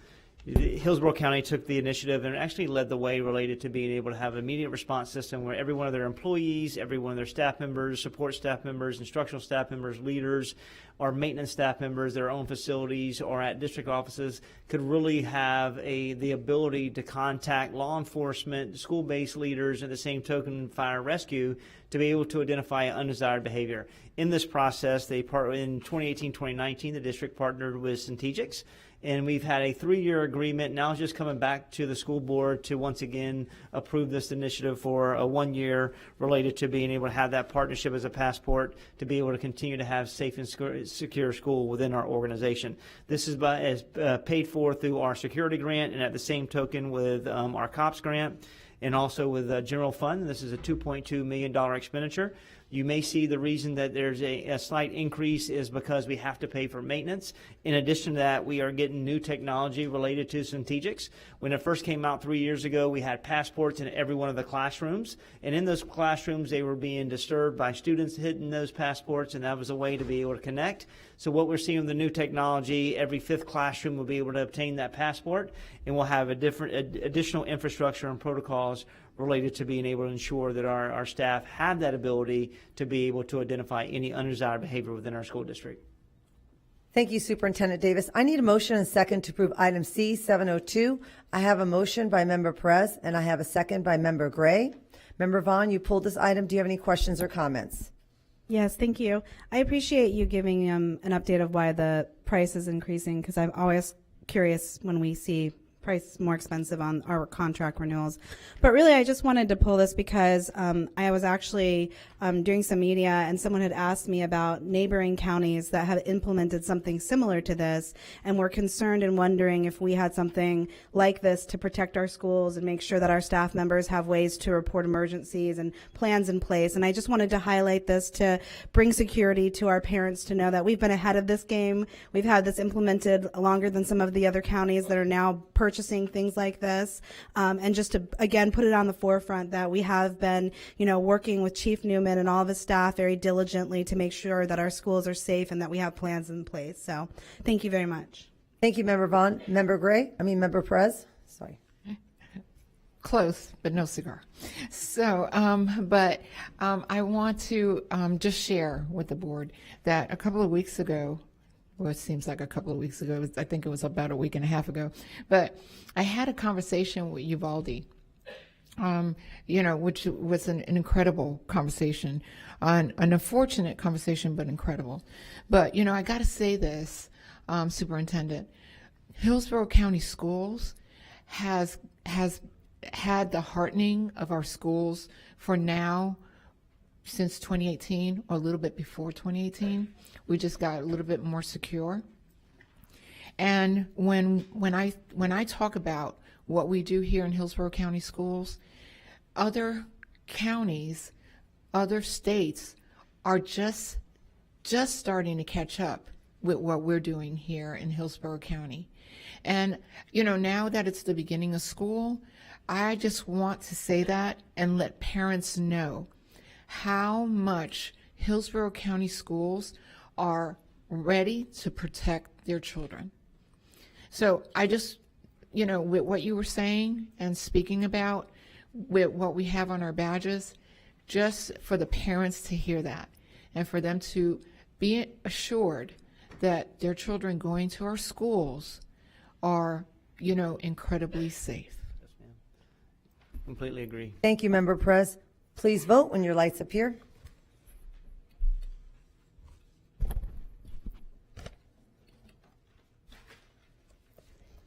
Hillsborough County took the initiative and actually led the way related to being able to have an immediate response system where every one of their employees, every one of their staff members, support staff members, instructional staff members, leaders, or maintenance staff members, their own facilities or at district offices could really have the ability to contact law enforcement, school-based leaders, and the same token fire and rescue to be able to identify undesired behavior. In this process, in 2018-2019, the district partnered with Centegix, and we've had a 3-year agreement. Now it's just coming back to the school board to once again approve this initiative for a 1 year related to being able to have that partnership as a passport to be able to continue to have safe and secure school within our organization. This is paid for through our security grant and at the same token with our COPS grant and also with general fund. This is a $2.2 million expenditure. You may see the reason that there's a slight increase is because we have to pay for maintenance. In addition to that, we are getting new technology related to Centegix. When it first came out 3 years ago, we had passports in every one of the classrooms. And in those classrooms, they were being disturbed by students hitting those passports, and that was a way to be able to connect. So what we're seeing with the new technology, every 5th classroom will be able to obtain that passport, and we'll have additional infrastructure and protocols related to being able to ensure that our staff have that ability to be able to identify any undesired behavior within our school district. Thank you, Superintendent Davis. I need a motion and second to approve item C 702. I have a motion by Member Perez, and I have a second by Member Gray. Member Vaughn, you pulled this item. Do you have any questions or comments? Yes, thank you. I appreciate you giving an update of why the price is increasing, because I'm always curious when we see price more expensive on our contract renewals. But really, I just wanted to pull this because I was actually doing some media, and someone had asked me about neighboring counties that have implemented something similar to this, and were concerned and wondering if we had something like this to protect our schools and make sure that our staff members have ways to report emergencies and plans in place. And I just wanted to highlight this to bring security to our parents to know that we've been ahead of this game. We've had this implemented longer than some of the other counties that are now purchasing things like this, and just to again put it on the forefront that we have been, working with Chief Newman and all of his staff very diligently to make sure that our schools are safe and that we have plans in place. So, thank you very much. Thank you, Member Vaughn. Member Perez. Sorry. Close, but no cigar. So, I want to just share with the board that a couple of weeks ago, well, it seems like a couple of weeks ago, I think it was about a week and a half ago, but I had a conversation with Uvalde, which was an incredible conversation, an unfortunate conversation, but incredible. But, I got to say this, Superintendent, Hillsborough County Schools has had the heartening of our schools for now since 2018, or a little bit before 2018. We just got a little bit more secure. And when I talk about what we do here in Hillsborough County Schools, other counties, other states are just starting to catch up with what we're doing here in Hillsborough County. And, now that it's the beginning of school, I just want to say that and let parents know how much Hillsborough County schools are ready to protect their children. So I just, with what you were saying and speaking about, with what we have on our badges, just for the parents to hear that and for them to be assured that their children going to our schools are, incredibly safe. Yes, ma'am. Completely agree. Thank you, Member Perez. Please vote when your lights appear.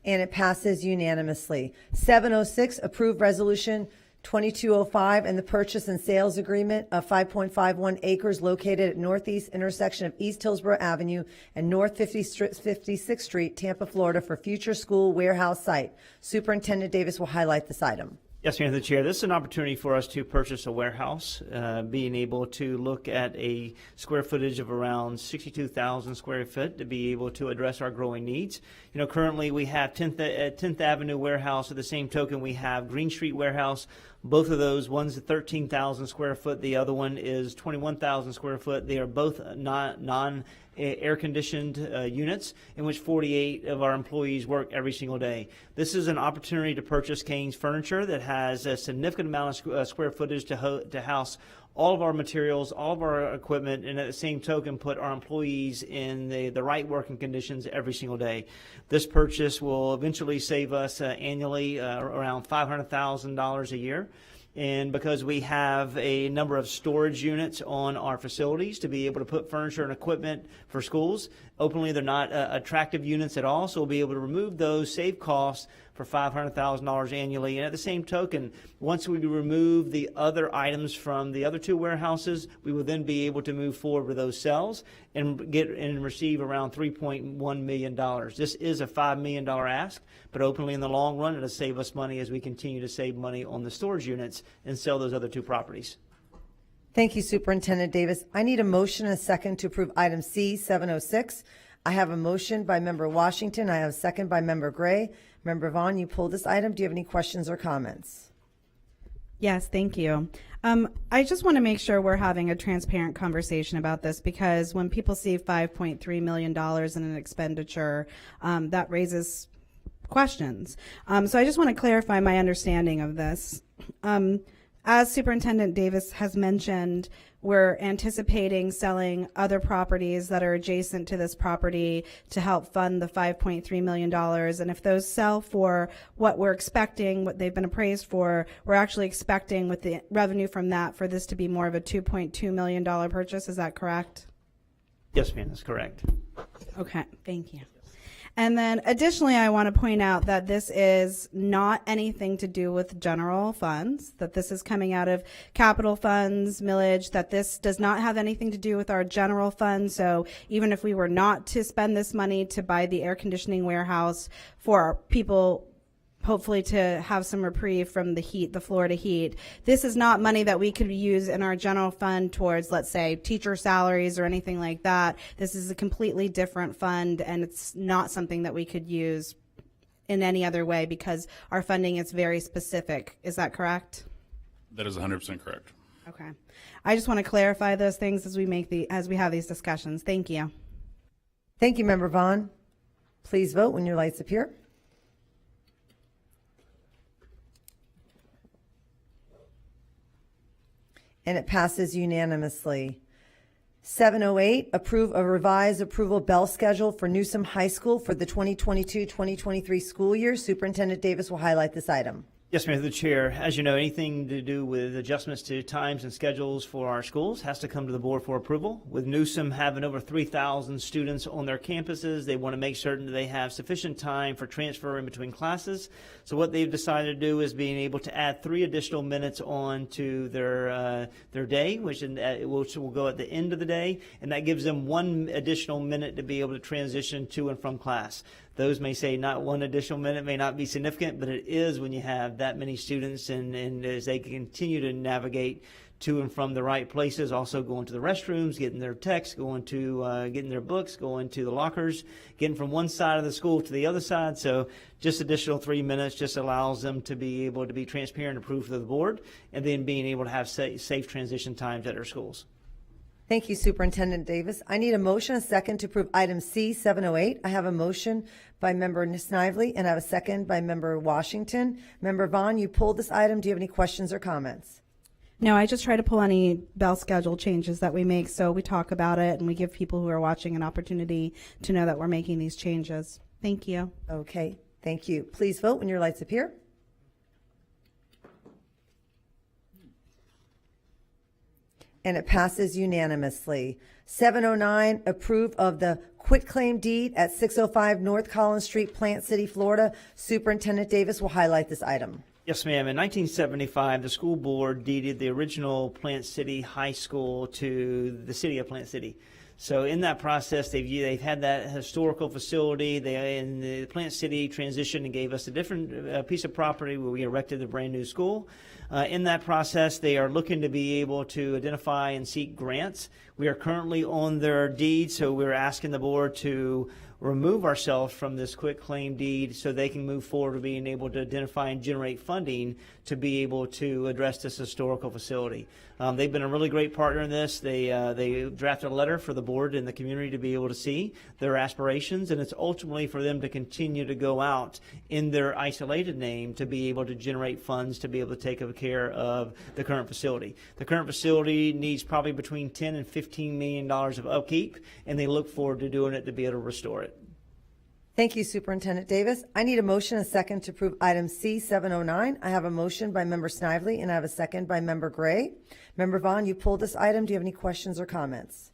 And it passes unanimously. 706, approve resolution 2205 and the purchase and sales agreement of 5.51 acres located at northeast intersection of East Hillsborough Avenue and North 56th Street, Tampa, Florida, for future school warehouse site. Superintendent Davis will highlight this item. Yes, Ma'am, the Chair. This is an opportunity for us to purchase a warehouse, being able to look at a square footage of around 62,000 square foot to be able to address our growing needs. Currently we have 10th Avenue warehouse. At the same token, we have Green Street warehouse. Both of those, one's 13,000 square foot, the other one is 21,000 square foot. They are both non-air conditioned units in which 48 of our employees work every single day. This is an opportunity to purchase Kane's Furniture that has a significant amount of square footage to house all of our materials, all of our equipment, and at the same token put our employees in the right working conditions every single day. This purchase will eventually save us annually around $500,000 a year. And because we have a number of storage units on our facilities to be able to put furniture and equipment for schools, openly they're not attractive units at all, so we'll be able to remove those, save costs for $500,000 annually. And at the same token, once we remove the other items from the other two warehouses, we will then be able to move forward with those sales and get and receive around $3.1 million. This is a $5 million ask, but openly in the long run, it'll save us money as we continue to save money on the storage units and sell those other two properties. Thank you, Superintendent Davis. I need a motion and a second to approve item C 706. I have a motion by Member Washington. I have a second by Member Gray. Member Vaughn, you pulled this item. Do you have any questions or comments? Yes, thank you. I just want to make sure we're having a transparent conversation about this, because when people see $5.3 million in an expenditure, that raises questions. So I just want to clarify my understanding of this. As Superintendent Davis has mentioned, we're anticipating selling other properties that are adjacent to this property to help fund the $5.3 million. And if those sell for what we're expecting, what they've been appraised for, we're actually expecting with the revenue from that for this to be more of a $2.2 million purchase. Is that correct? Yes, ma'am, that's correct. Okay, thank you. And then additionally, I want to point out that this is not anything to do with general funds, that this is coming out of capital funds, millage, that this does not have anything to do with our general fund. So even if we were not to spend this money to buy the air conditioning warehouse for our people, hopefully to have some reprieve from the heat, the Florida heat, this is not money that we could use in our general fund towards, let's say, teacher salaries or anything like that. This is a completely different fund, and it's not something that we could use in any other way because our funding is very specific. Is that correct? That is 100% correct. Okay. I just want to clarify those things as we have these discussions. Thank you. Thank you, Member Vaughn. Please vote when your lights appear. And it passes unanimously. 708, approve a revised approval bell schedule for Newsom High School for the 2022-2023 school year. Superintendent Davis will highlight this item. Yes, Mr. the Chair. As you know, anything to do with adjustments to times and schedules for our schools has to come to the board for approval. With Newsom having over 3,000 students on their campuses, they want to make certain that they have sufficient time for transfer in between classes. So what they've decided to do is being able to add 3 additional minutes on to their day, which will go at the end of the day, and that gives them 1 additional minute to be able to transition to and from class. Those may say not 1 additional minute may not be significant, but it is when you have that many students and as they continue to navigate to and from the right places, also going to the restrooms, getting their texts, going to getting their books, going to the lockers, getting from one side of the school to the other side. So just additional 3 minutes just allows them to be able to be transparent and proof to the board, and then being able to have safe transition times at their schools. Thank you, Superintendent Davis. I need a motion, a second, to approve item C708. I have a motion by Member Snively, and I have a second by Member Washington. Member Vaughn, you pulled this item. Do you have any questions or comments? No, I just try to pull any bell schedule changes that we make, so we talk about it and we give people who are watching an opportunity to know that we're making these changes. Thank you. Okay, thank you. Please vote when your lights appear. And it passes unanimously. 709, approve of the quitclaim deed at 605 North Collins Street, Plant City, Florida. Superintendent Davis will highlight this item. Yes, ma'am. In 1975, the school board deeded the original Plant City High School to the city of Plant City. So in that process, they've had that historical facility. The Plant City transitioned and gave us a different piece of property where we erected a brand new school. In that process, they are looking to be able to identify and seek grants. We are currently on their deed, so we're asking the board to remove ourselves from this quitclaim deed so they can move forward with being able to identify and generate funding to be able to address this historical facility. They've been a really great partner in this. They drafted a letter for the board and the community to be able to see their aspirations, and it's ultimately for them to continue to go out in their isolated name to be able to generate funds to be able to take care of the current facility. The current facility needs probably between $10 and $15 million of upkeep, and they look forward to doing it to be able to restore it. Thank you, Superintendent Davis. I need a motion, a second, to approve item C709. I have a motion by Member Snively, and I have a second by Member Gray. Member Vaughn, you pulled this item. Do you have any questions or comments?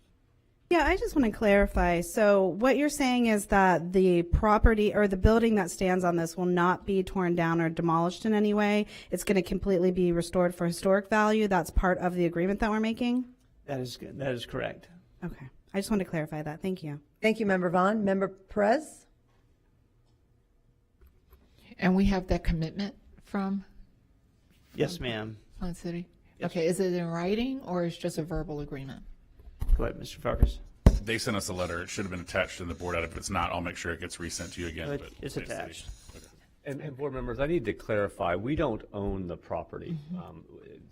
Yeah, I just want to clarify. So what you're saying is that the property or the building that stands on this will not be torn down or demolished in any way. It's going to completely be restored for historic value. That's part of the agreement that we're making? That is correct. Okay. I just want to clarify that. Thank you. Thank you, Member Vaughn. Member Perez? And we have that commitment from Yes, ma'am. Plant City? Yes. Okay, is it in writing or is it just a verbal agreement? Go ahead, Mr. Farkas. They sent us a letter. It should have been attached to the board. If it's not, I'll make sure it gets resent to you again. But It's attached. And board members, I need to clarify, we don't own the property.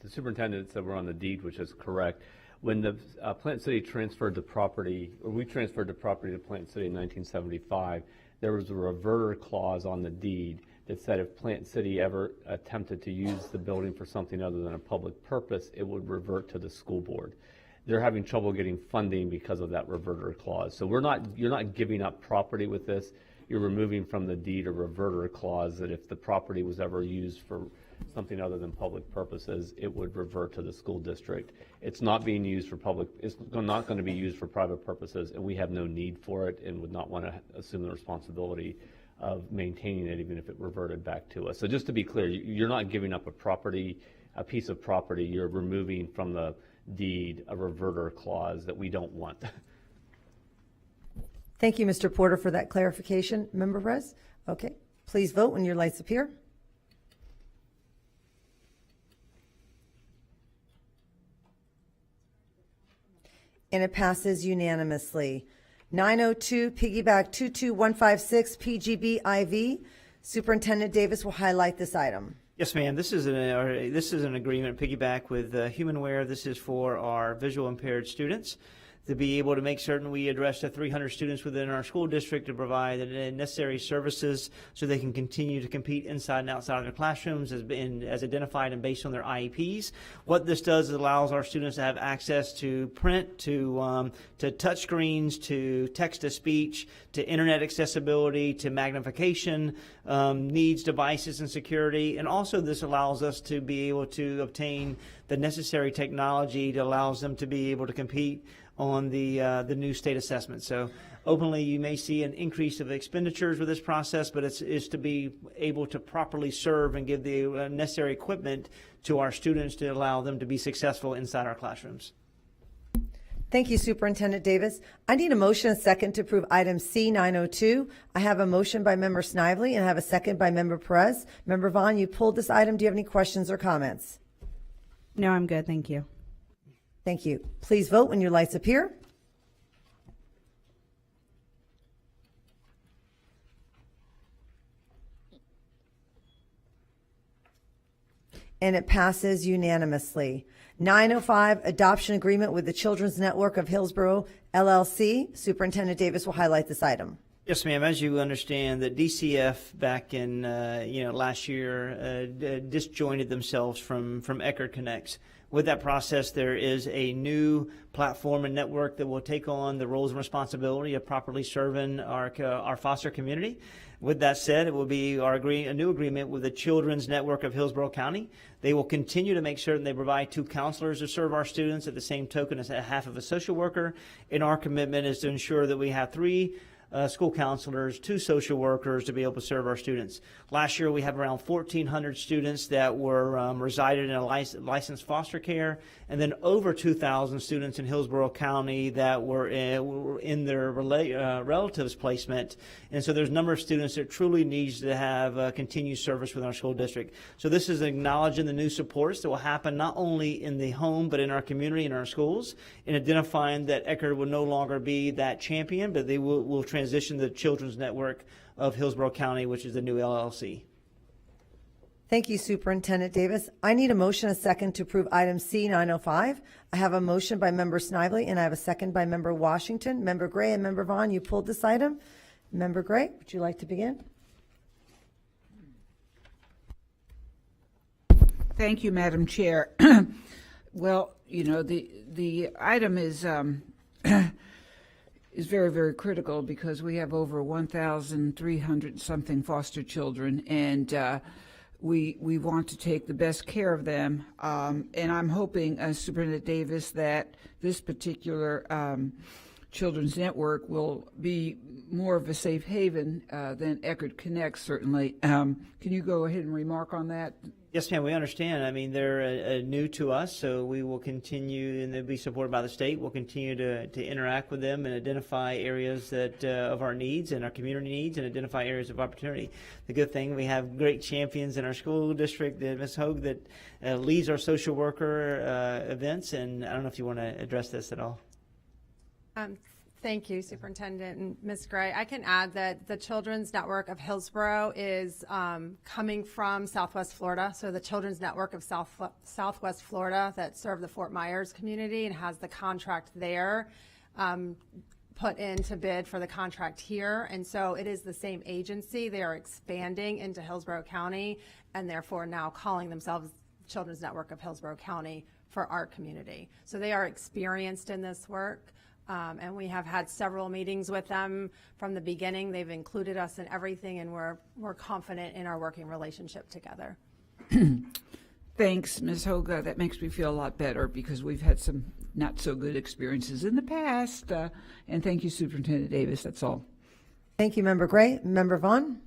The superintendent said we're on the deed, which is correct. When the Plant City transferred the property, or we transferred the property to Plant City in 1975, there was a reverter clause on the deed that said if Plant City ever attempted to use the building for something other than a public purpose, it would revert to the school board. They're having trouble getting funding because of that reverter clause. So you're not giving up property with this. You're removing from the deed a reverter clause that if the property was ever used for something other than public purposes, it would revert to the school district. It's not being used for public, it's not going to be used for private purposes, and we have no need for it and would not want to assume the responsibility of maintaining it even if it reverted back to us. So just to be clear, you're not giving up a piece of property, you're removing from the deed a reverter clause that we don't want. Thank you, Mr. Porter, for that clarification. Member Perez? Okay. Please vote when your lights appear. And it passes unanimously. 902, piggyback 22156, PGB IV. Superintendent Davis will highlight this item. Yes, ma'am. This is an agreement piggyback with HumanWare. This is for our visual impaired students to be able to make certain we address the 300 students within our school district to provide the necessary services so they can continue to compete inside and outside of their classrooms as identified and based on their IEPs. What this does is allows our students to have access to print, to touch screens, to text-to-speech, to internet accessibility, to magnification, needs, devices, and security. And also this allows us to be able to obtain the necessary technology that allows them to be able to compete on the new state assessment. So openly you may see an increase of expenditures with this process, but it's to be able to properly serve and give the necessary equipment to our students to allow them to be successful inside our classrooms. Thank you, Superintendent Davis. I need a motion, a second, to approve item C902. I have a motion by Member Snively and I have a second by Member Perez. Member Vaughn, you pulled this item. Do you have any questions or comments? No, I'm good. Thank you. Thank you. Please vote when your lights appear. And it passes unanimously. 905, adoption agreement with the Children's Network of Hillsborough, LLC. Superintendent Davis will highlight this item. Yes, ma'am. As you understand, that DCF back in last year disjointed themselves from Eckerd Connects. With that process, there is a new platform and network that will take on the roles and responsibility of properly serving our foster community. With that said, it will be a new agreement with the Children's Network of Hillsborough County. They will continue to make certain they provide 2 counselors to serve our students at the same token as a half of a social worker. And our commitment is to ensure that we have 3 school counselors, 2 social workers to be able to serve our students. Last year, we have around 1,400 students that were resided in a licensed foster care, and then over 2,000 students in Hillsborough County that were in their relatives placement. And so there's a number of students that truly needs to have continued service within our school district. So this is acknowledging the new supports that will happen not only in the home, but in our community and our schools, and identifying that Eckerd will no longer be that champion, but they will transition the Children's Network of Hillsborough County, which is the new LLC. Thank you, Superintendent Davis. I need a motion, a second, to approve item C 905. I have a motion by Member Snively, and I have a second by Member Washington. Member Gray and Member Vaughn, you pulled this item. Member Gray, would you like to begin? Thank you, Madam Chair. Well, the item is very, very critical because we have over 1,300 something foster children, and we want to take the best care of them. And I'm hoping, Superintendent Davis, that this particular Children's Network will be more of a safe haven than Eckerd Connect, certainly. Can you go ahead and remark on that? Yes, ma'am, we understand. I mean, they're new to us, so we will continue, and they'll be supported by the state. We'll continue to interact with them and identify areas that of our needs and our community needs, and identify areas of opportunity. The good thing, we have great champions in our school district, Ms. Hogue, that leads our social worker events, and I don't know if you want to address this at all. Thank you, Superintendent and Ms. Gray. I can add that the Children's Network of Hillsborough is coming from Southwest Florida. So the Children's Network of Southwest Florida that serve the Fort Myers community and has the contract there put in to bid for the contract here. And so it is the same agency. They are expanding into Hillsborough County and therefore now calling themselves Children's Network of Hillsborough County for our community. So they are experienced in this work. And we have had several meetings with them from the beginning. They've included us in everything, and we're confident in our working relationship together. Thanks, Ms. Hogue. That makes me feel a lot better because we've had some not so good experiences in the past. And thank you, Superintendent Davis. That's all. Thank you, Member Gray. Member Vaughn?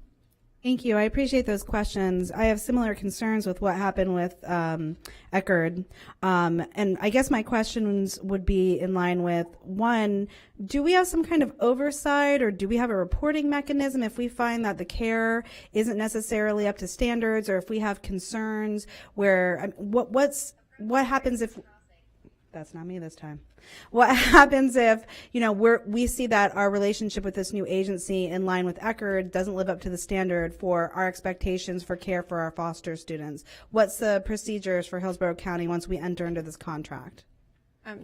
Thank you. I appreciate those questions. I have similar concerns with what happened with Eckerd. And I guess my questions would be in line with, one, do we have some kind of oversight or do we have a reporting mechanism if we find that the care isn't necessarily up to standards, or if we have concerns where, what happens if... That's not me this time. What happens if, we see that our relationship with this new agency in line with Eckerd doesn't live up to the standard for our expectations for care for our foster students? What's the procedures for Hillsborough County once we enter into this contract?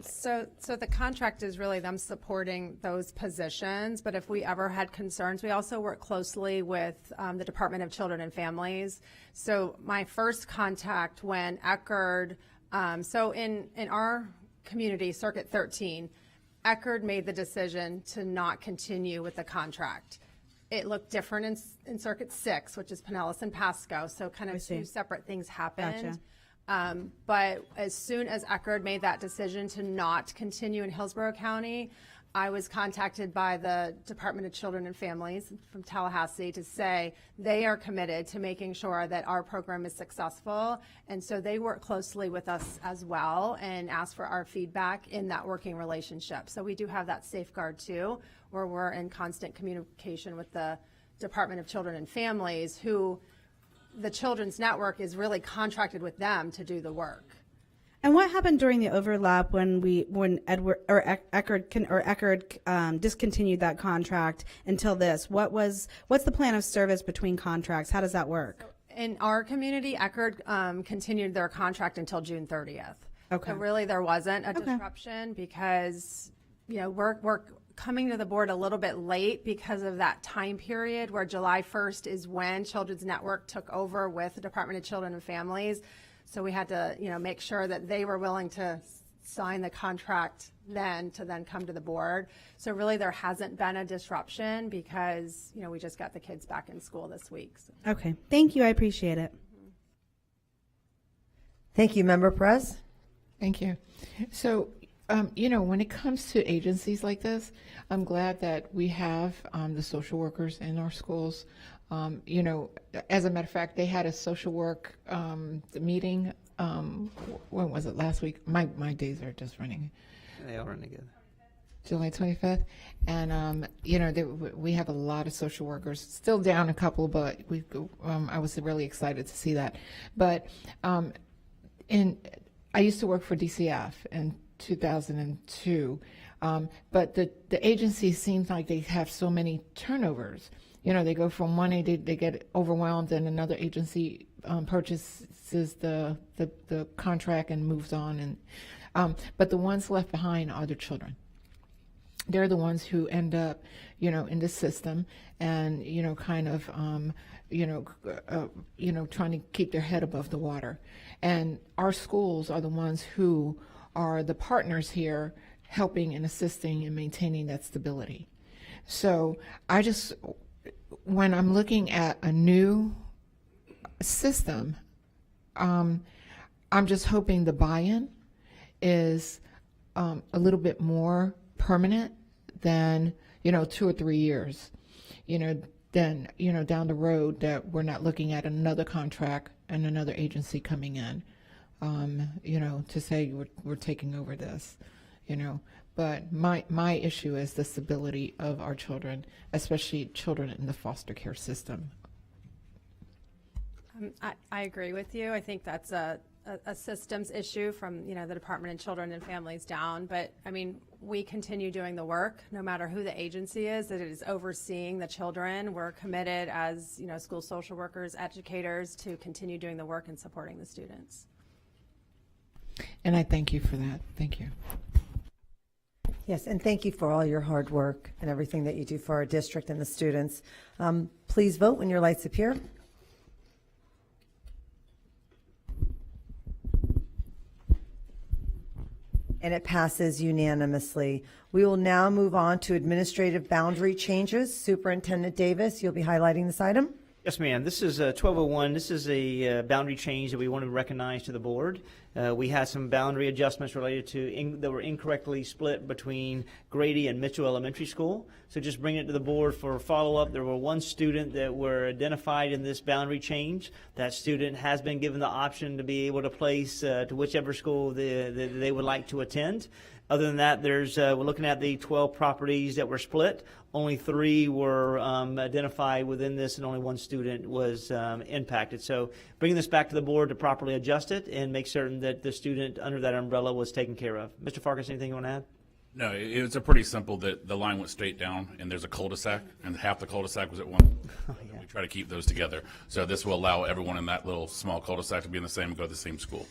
So the contract is really them supporting those positions, but if we ever had concerns, we also work closely with the Department of Children and Families. So my first contact when Eckerd, so in our community, Circuit 13, Eckerd made the decision to not continue with the contract. It looked different in Circuit 6, which is Pinellas and Pasco, so kind of two separate things happened. Gotcha. But as soon as Eckerd made that decision to not continue in Hillsborough County, I was contacted by the Department of Children and Families from Tallahassee to say they are committed to making sure that our program is successful. And so they work closely with us as well and ask for our feedback in that working relationship. So we do have that safeguard too, where we're in constant communication with the Department of Children and Families, who the Children's Network is really contracted with them to do the work. And what happened during the overlap when Eckerd discontinued that contract until this? What's the plan of service between contracts? How does that work? In our community, Eckerd continued their contract until June 30th. Okay. So really there wasn't a disruption because, we're coming to the board a little bit late because of that time period where July 1st is when Children's Network took over with the Department of Children and Families. So we had to, make sure that they were willing to sign the contract then to then come to the board. So really there hasn't been a disruption because, we just got the kids back in school this week. So. Okay. Thank you. I appreciate it. Thank you, Member Perez. Thank you. So, when it comes to agencies like this, I'm glad that we have the social workers in our schools. As a matter of fact, they had a social work meeting. When was it? Last week? My days are just running. They all run together. July 25th, and we have a lot of social workers. Still down a couple, but I was really excited to see that. But I used to work for DCF in 2002, but the agency seems like they have so many turnovers. They go from one they get overwhelmed, and another agency purchases the contract and moves on, and but the ones left behind are the children. They're the ones who end up, in the system, and kind of, trying to keep their head above the water. And our schools are the ones who are the partners here, helping and assisting and maintaining that stability. So when I'm looking at a new system, I'm just hoping the buy-in is a little bit more permanent than 2 or 3 years, then down the road that we're not looking at another contract and another agency coming in, to say we're taking over this, But my issue is the stability of our children, especially children in the foster care system. I agree with you. I think that's a systems issue from, the Department of Children and Families down. But, we continue doing the work, no matter who the agency is, that it is overseeing the children. We're committed as, school social workers, educators, to continue doing the work and supporting the students. And I thank you for that. Thank you. Yes, and thank you for all your hard work and everything that you do for our district and the students. Please vote when your lights appear. And it passes unanimously. We will now move on to administrative boundary changes. Superintendent Davis, you'll be highlighting this item. Yes, ma'am. This is 1201. This is a boundary change that we want to recognize to the board. We had some boundary adjustments related to that were incorrectly split between Grady and Mitchell Elementary School. So just bring it to the board for follow-up. There were one student that were identified in this boundary change. That student has been given the option to be able to place to whichever school they would like to attend. Other than that, we're looking at the 12 properties that were split. Only 3 were identified within this, and only 1 student was impacted. So bringing this back to the board to properly adjust it and make certain that the student under that umbrella was taken care of. Mr. Farkas, anything you want to add? No, it was a pretty simple that the line went straight down, and there's a cul-de-sac, and half the cul-de-sac was at one. We try to keep those together. So this will allow everyone in that little small cul-de-sac to be in the same and go to the same school.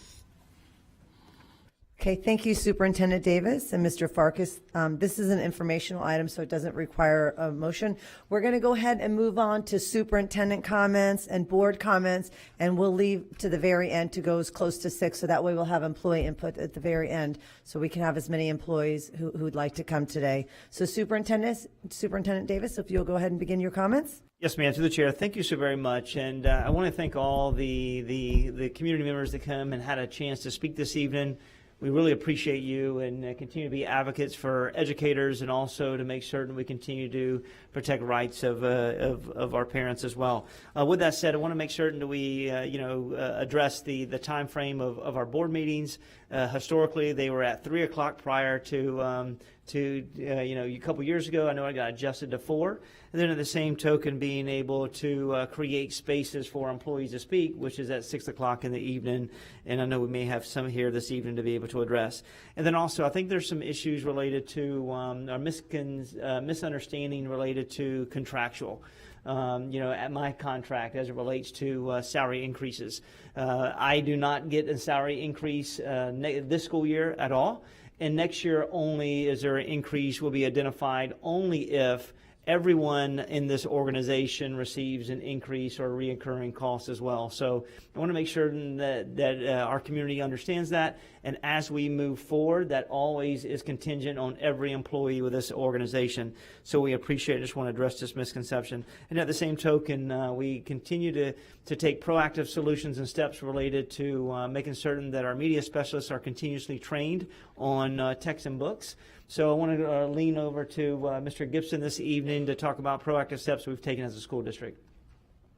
Okay, thank you, Superintendent Davis and Mr. Farkas. This is an informational item, so it doesn't require a motion. We're going to go ahead and move on to superintendent comments and board comments, and we'll leave to the very end to go as close to 6, so that way we'll have employee input at the very end, so we can have as many employees who'd like to come today. So Superintendent Davis, if you'll go ahead and begin your comments. Yes, ma'am. To the chair, thank you so very much. And I want to thank all the community members that come and had a chance to speak this evening. We really appreciate you and continue to be advocates for educators, and also to make certain we continue to protect rights of our parents as well. With that said, I want to make certain that we address the time frame of our board meetings. Historically, they were at 3 o'clock prior to to, a couple years ago, I know I got adjusted to 4. And then at the same token, being able to create spaces for employees to speak, which is at 6 o'clock in the evening. And I know we may have some here this evening to be able to address. And then also, I think there's some issues related to our misunderstanding related to contractual. At my contract as it relates to salary increases. I do not get a salary increase this school year at all. And next year only is there an increase will be identified only if everyone in this organization receives an increase or reoccurring cost as well. So I want to make sure that our community understands that. And as we move forward, that always is contingent on every employee with this organization. So we appreciate it. Just want to address this misconception. And at the same token, we continue to take proactive solutions and steps related to making certain that our media specialists are continuously trained on text and books. So I want to lean over to Mr. Gibson this evening to talk about proactive steps we've taken as a school district.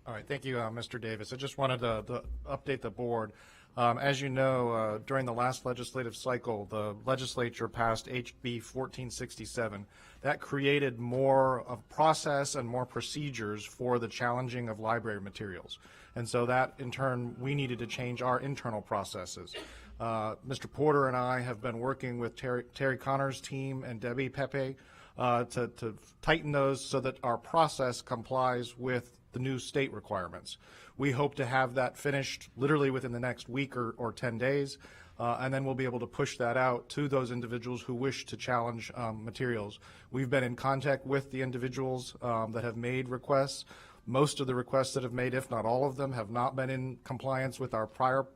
All right, thank you, Mr. Davis. I just wanted to update the board. As you know, during the last legislative cycle, the legislature passed HB 1467. That created more of process and more procedures for the challenging of library materials. And so that, in turn, we needed to change our internal processes. Mr. Porter and I have been working with Terry Connor's team and Debbie Pepe to tighten those so that our process complies with the new state requirements. We hope to have that finished literally within the next week or 10 days, and then we'll be able to push that out to those individuals who wish to challenge materials. We've been in contact with the individuals that have made requests. Most of the requests that have made, if not all of them, have not been in compliance with our prior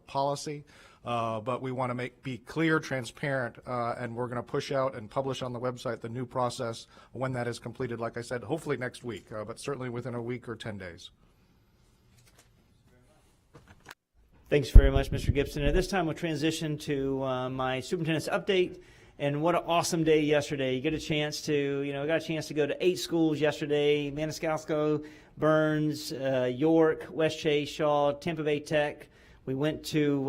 policy. But we want to be clear, transparent, and we're going to push out and publish on the website the new process when that is completed, like I said, hopefully next week, but certainly within a week or 10 days. Thanks very much, Mr. Gibson. At this time, we'll transition to my superintendent's update. And what an awesome day yesterday. You get a chance to, got a chance to go to 8 schools yesterday: Maniscalco, Burns, York, West Chase, Shaw, Tampa Bay Tech. We went to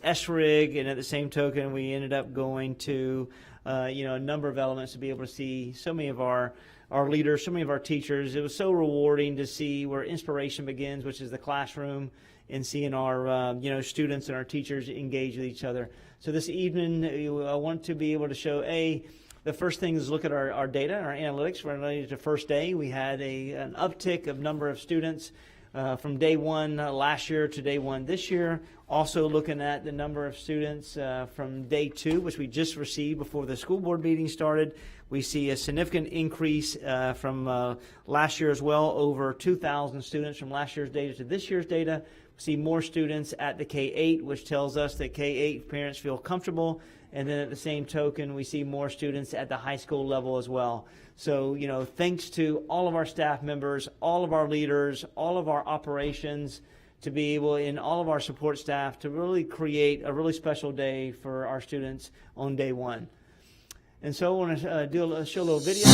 Eschrig, and at the same token, we ended up going to, a number of elements to be able to see so many of our leaders, so many of our teachers. It was so rewarding to see where inspiration begins, which is the classroom, and seeing our, students and our teachers engage with each other. So this evening, I want to be able to show, the first thing is look at our data, our analytics related to first day. We had an uptick of number of students from day 1 last year to day 1 this year. Also looking at the number of students from day 2, which we just received before the school board meeting started. We see a significant increase from last year as well, over 2,000 students from last year's data to this year's data. We see more students at the K-8, which tells us that K-8 parents feel comfortable. And then at the same token, we see more students at the high school level as well. So, thanks to all of our staff members, all of our leaders, all of our operations, to be able, and all of our support staff, to really create a really special day for our students on day 1. And so I want to show a little video.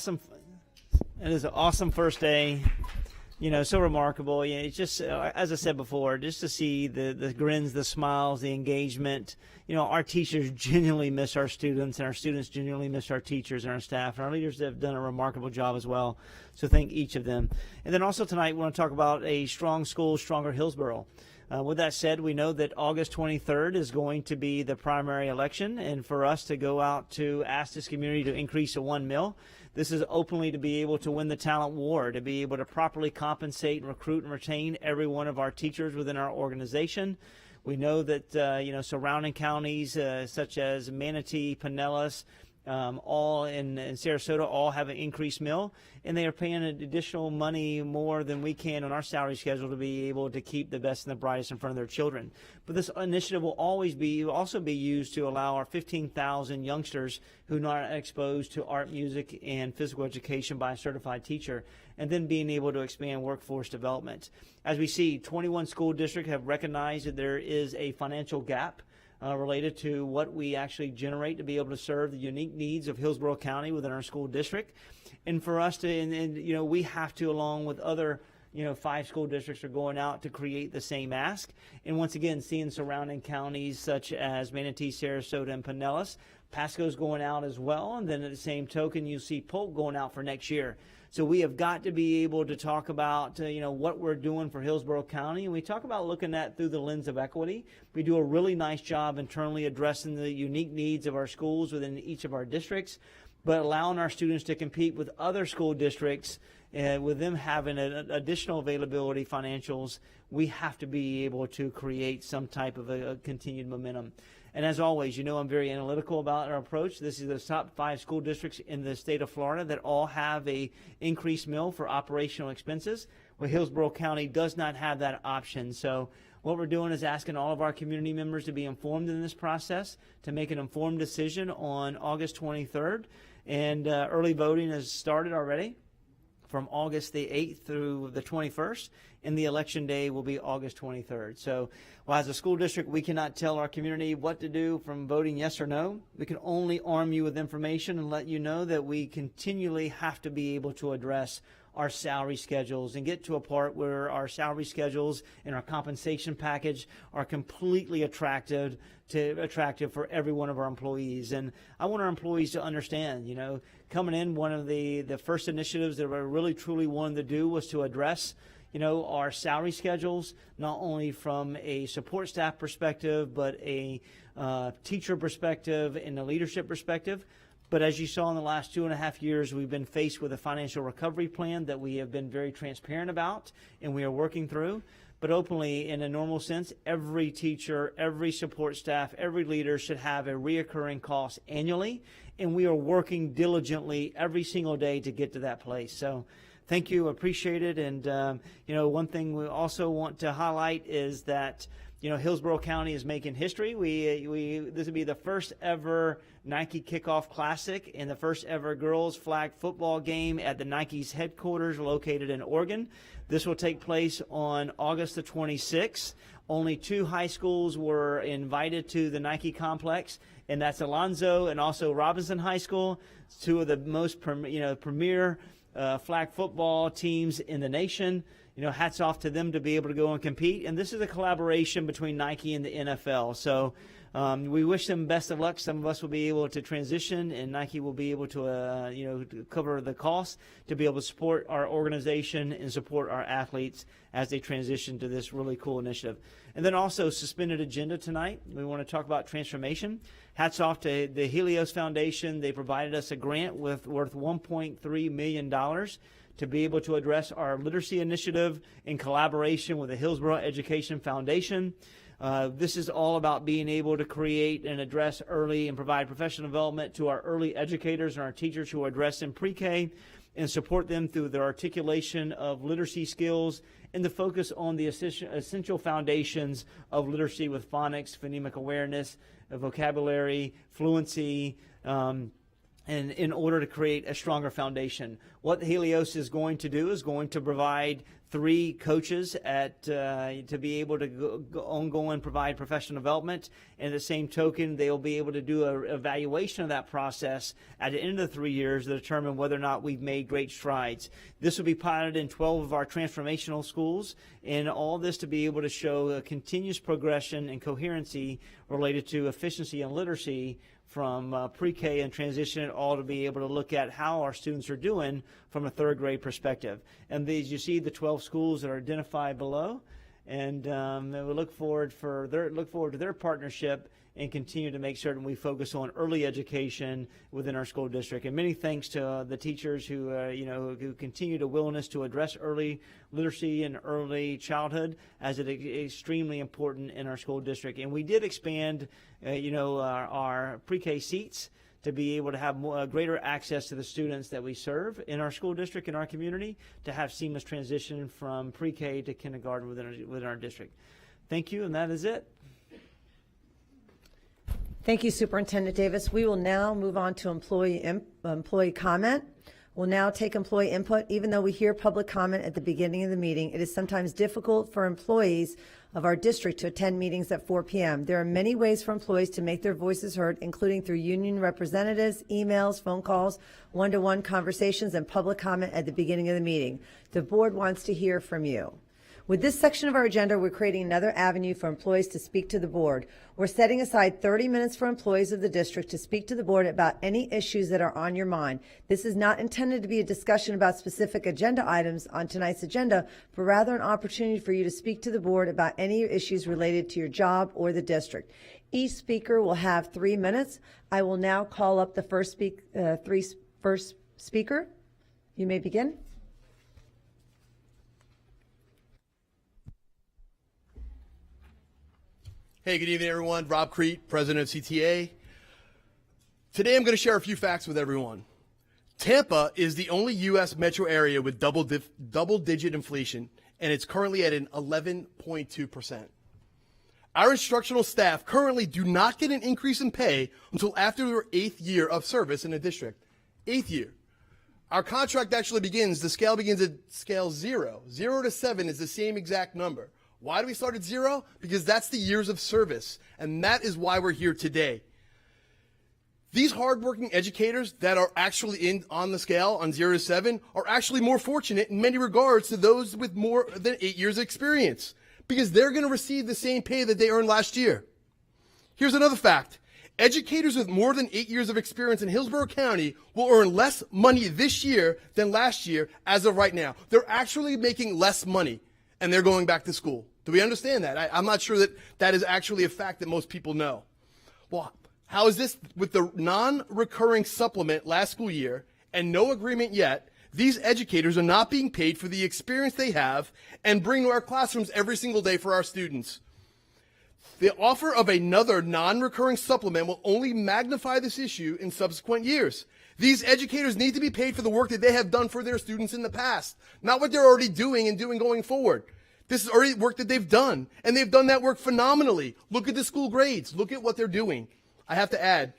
awesome. It is an awesome first day. You know, so remarkable. Yeah, it's just, as I said before, just to see the grins, the smiles, the engagement. You know, our teachers genuinely miss our students, and our students genuinely miss our teachers and our staff. And our leaders have done a remarkable job as well. So thank each of them. And then also tonight, we want to talk about a strong school, stronger Hillsborough. With that said, we know that August 23rd is going to be the primary election, and for us to go out to ask this community to increase to $1 million, this is openly to be able to win the talent war, to be able to properly compensate and recruit and retain every one of our teachers within our organization. We know that you know, surrounding counties such as Manatee, Pinellas, all in Sarasota, all have an increased mill, and they are paying additional money more than we can on our salary schedule to be able to keep the best and the brightest in front of their children. But this initiative will also be used to allow our 15,000 youngsters who are not exposed to art, music, and physical education by a certified teacher, and then being able to expand workforce development. As we see, 21 school districts have recognized that there is a financial gap related to what we actually generate to be able to serve the unique needs of Hillsborough County within our school district. And for us to, and you know, we have to, along with other, you know, 5 school districts are going out to create the same ask. And once again, seeing surrounding counties such as Manatee, Sarasota, and Pinellas, Pasco's going out as well. And then at the same token, you see Polk going out for next year. So we have got to be able to talk about, you know, what we're doing for Hillsborough County. And we talk about looking at through the lens of equity. We do a really nice job internally addressing the unique needs of our schools within each of our districts, but allowing our students to compete with other school districts, with them having an additional availability financials. We have to be able to create some type of a continued momentum. And as always, you know, I'm very analytical about our approach. This is the top 5 school districts in the state of Florida that all have a increased mill for operational expenses, where Hillsborough County does not have that option. So what we're doing is asking all of our community members to be informed in this process, to make an informed decision on August 23rd. And early voting has started already from August the 8th through the 21st, and the election day will be August 23rd. So while as a school district, we cannot tell our community what to do from voting yes or no. We can only arm you with information and let you know that we continually have to be able to address our salary schedules and get to a part where our salary schedules and our compensation package are completely attractive for every one of our employees. And I want our employees to understand, you know, coming in, one of the first initiatives that we really truly wanted to do was to address, you know, our salary schedules, not only from a support staff perspective, but a teacher perspective and a leadership perspective. But as you saw in the last 2.5 years, we've been faced with a financial recovery plan that we have been very transparent about and we are working through. But openly, in a normal sense, every teacher, every support staff, every leader should have a reoccurring cost annually. And we are working diligently every single day to get to that place. So thank you, appreciate it. And, you know, one thing we also want to highlight is that, you know, Hillsborough County is making history. This will be the first ever Nike Kickoff Classic and the first ever girls flag football game at the Nike's headquarters located in Oregon. This will take place on August the 26th. Only 2 high schools were invited to the Nike complex, and that's Alonzo and also Robinson High School, 2 of the most premier flag football teams in the nation. You know, hats off to them to be able to go and compete. And this is a collaboration between Nike and the NFL. So we wish them best of luck. Some of us will be able to transition, and Nike will be able to, you know, to cover the cost to be able to support our organization and support our athletes as they transition to this really cool initiative. And then also suspended agenda tonight. We want to talk about transformation. Hats off to the Helios Foundation. They provided us a grant worth $1.3 million to be able to address our literacy initiative in collaboration with the Hillsborough Education Foundation. This is all about being able to create and address early and provide professional development to our early educators and our teachers who are addressed in pre-K, and support them through their articulation of literacy skills and the focus on the essential foundations of literacy with phonics, phonemic awareness, vocabulary, fluency, and in order to create a stronger foundation. What Helios is going to do is going to provide 3 coaches to be able to go and provide professional development. And at the same token, they'll be able to do an evaluation of that process at the end of the 3 years to determine whether or not we've made great strides. This will be piloted in 12 of our transformational schools, and all this to be able to show a continuous progression and coherency related to efficiency and literacy from pre-K and transition it all to be able to look at how our students are doing from a 3rd grade perspective. And these, you see the 12 schools that are identified below, and we look forward to their partnership and continue to make certain we focus on early education within our school district. And many thanks to the teachers who who continue to willingness to address early literacy and early childhood as it is extremely important in our school district. And we did expand our pre-K seats to be able to have greater access to the students that we serve in our school district, in our community, to have seamless transition from pre-K to kindergarten within our district. Thank you, and that is it. Thank you, Superintendent Davis. We will now move on to employee comment. We'll now take employee input. Even though we hear public comment at the beginning of the meeting, it is sometimes difficult for employees of our district to attend meetings at 4 p.m. There are many ways for employees to make their voices heard, including through union representatives, emails, phone calls, one-to-one conversations, and public comment at the beginning of the meeting. The board wants to hear from you. With this section of our agenda, we're creating another avenue for employees to speak to the board. We're setting aside 30 minutes for employees of the district to speak to the board about any issues that are on your mind. This is not intended to be a discussion about specific agenda items on tonight's agenda, but rather an opportunity for you to speak to the board about any issues related to your job or the district. Each speaker will have 3 minutes. I will now call up the first speaker. You may begin. Hey, good evening, everyone. Rob Crete, president of CTA. Today, I'm going to share a few facts with everyone. Tampa is the only U.S. metro area with double-digit inflation, and it's currently at an 11.2%. Our instructional staff currently do not get an increase in pay until after their 8th year of service in the district. 8th year. Our contract actually begins, the scale begins at scale 0. 0 to 7 is the same exact number. Why do we start at 0? Because that's the years of service, and that is why we're here today. These hardworking educators that are actually on the scale on 0 to 7 are actually more fortunate in many regards to those with more than 8 years of experience, because they're going to receive the same pay that they earned last year. Here's another fact. Educators with more than 8 years of experience in Hillsborough County will earn less money this year than last year as of right now. They're actually making less money, and they're going back to school. Do we understand that? I'm not sure that that is actually a fact that most people know. Well, how is this? With the non-recurring supplement last school year and no agreement yet, these educators are not being paid for the experience they have and bring to our classrooms every single day for our students. The offer of another non-recurring supplement will only magnify this issue in subsequent years. These educators need to be paid for the work that they have done for their students in the past, not what they're already doing and doing going forward. This is already work that they've done, and they've done that work phenomenally. Look at the school grades. Look at what they're doing. I have to add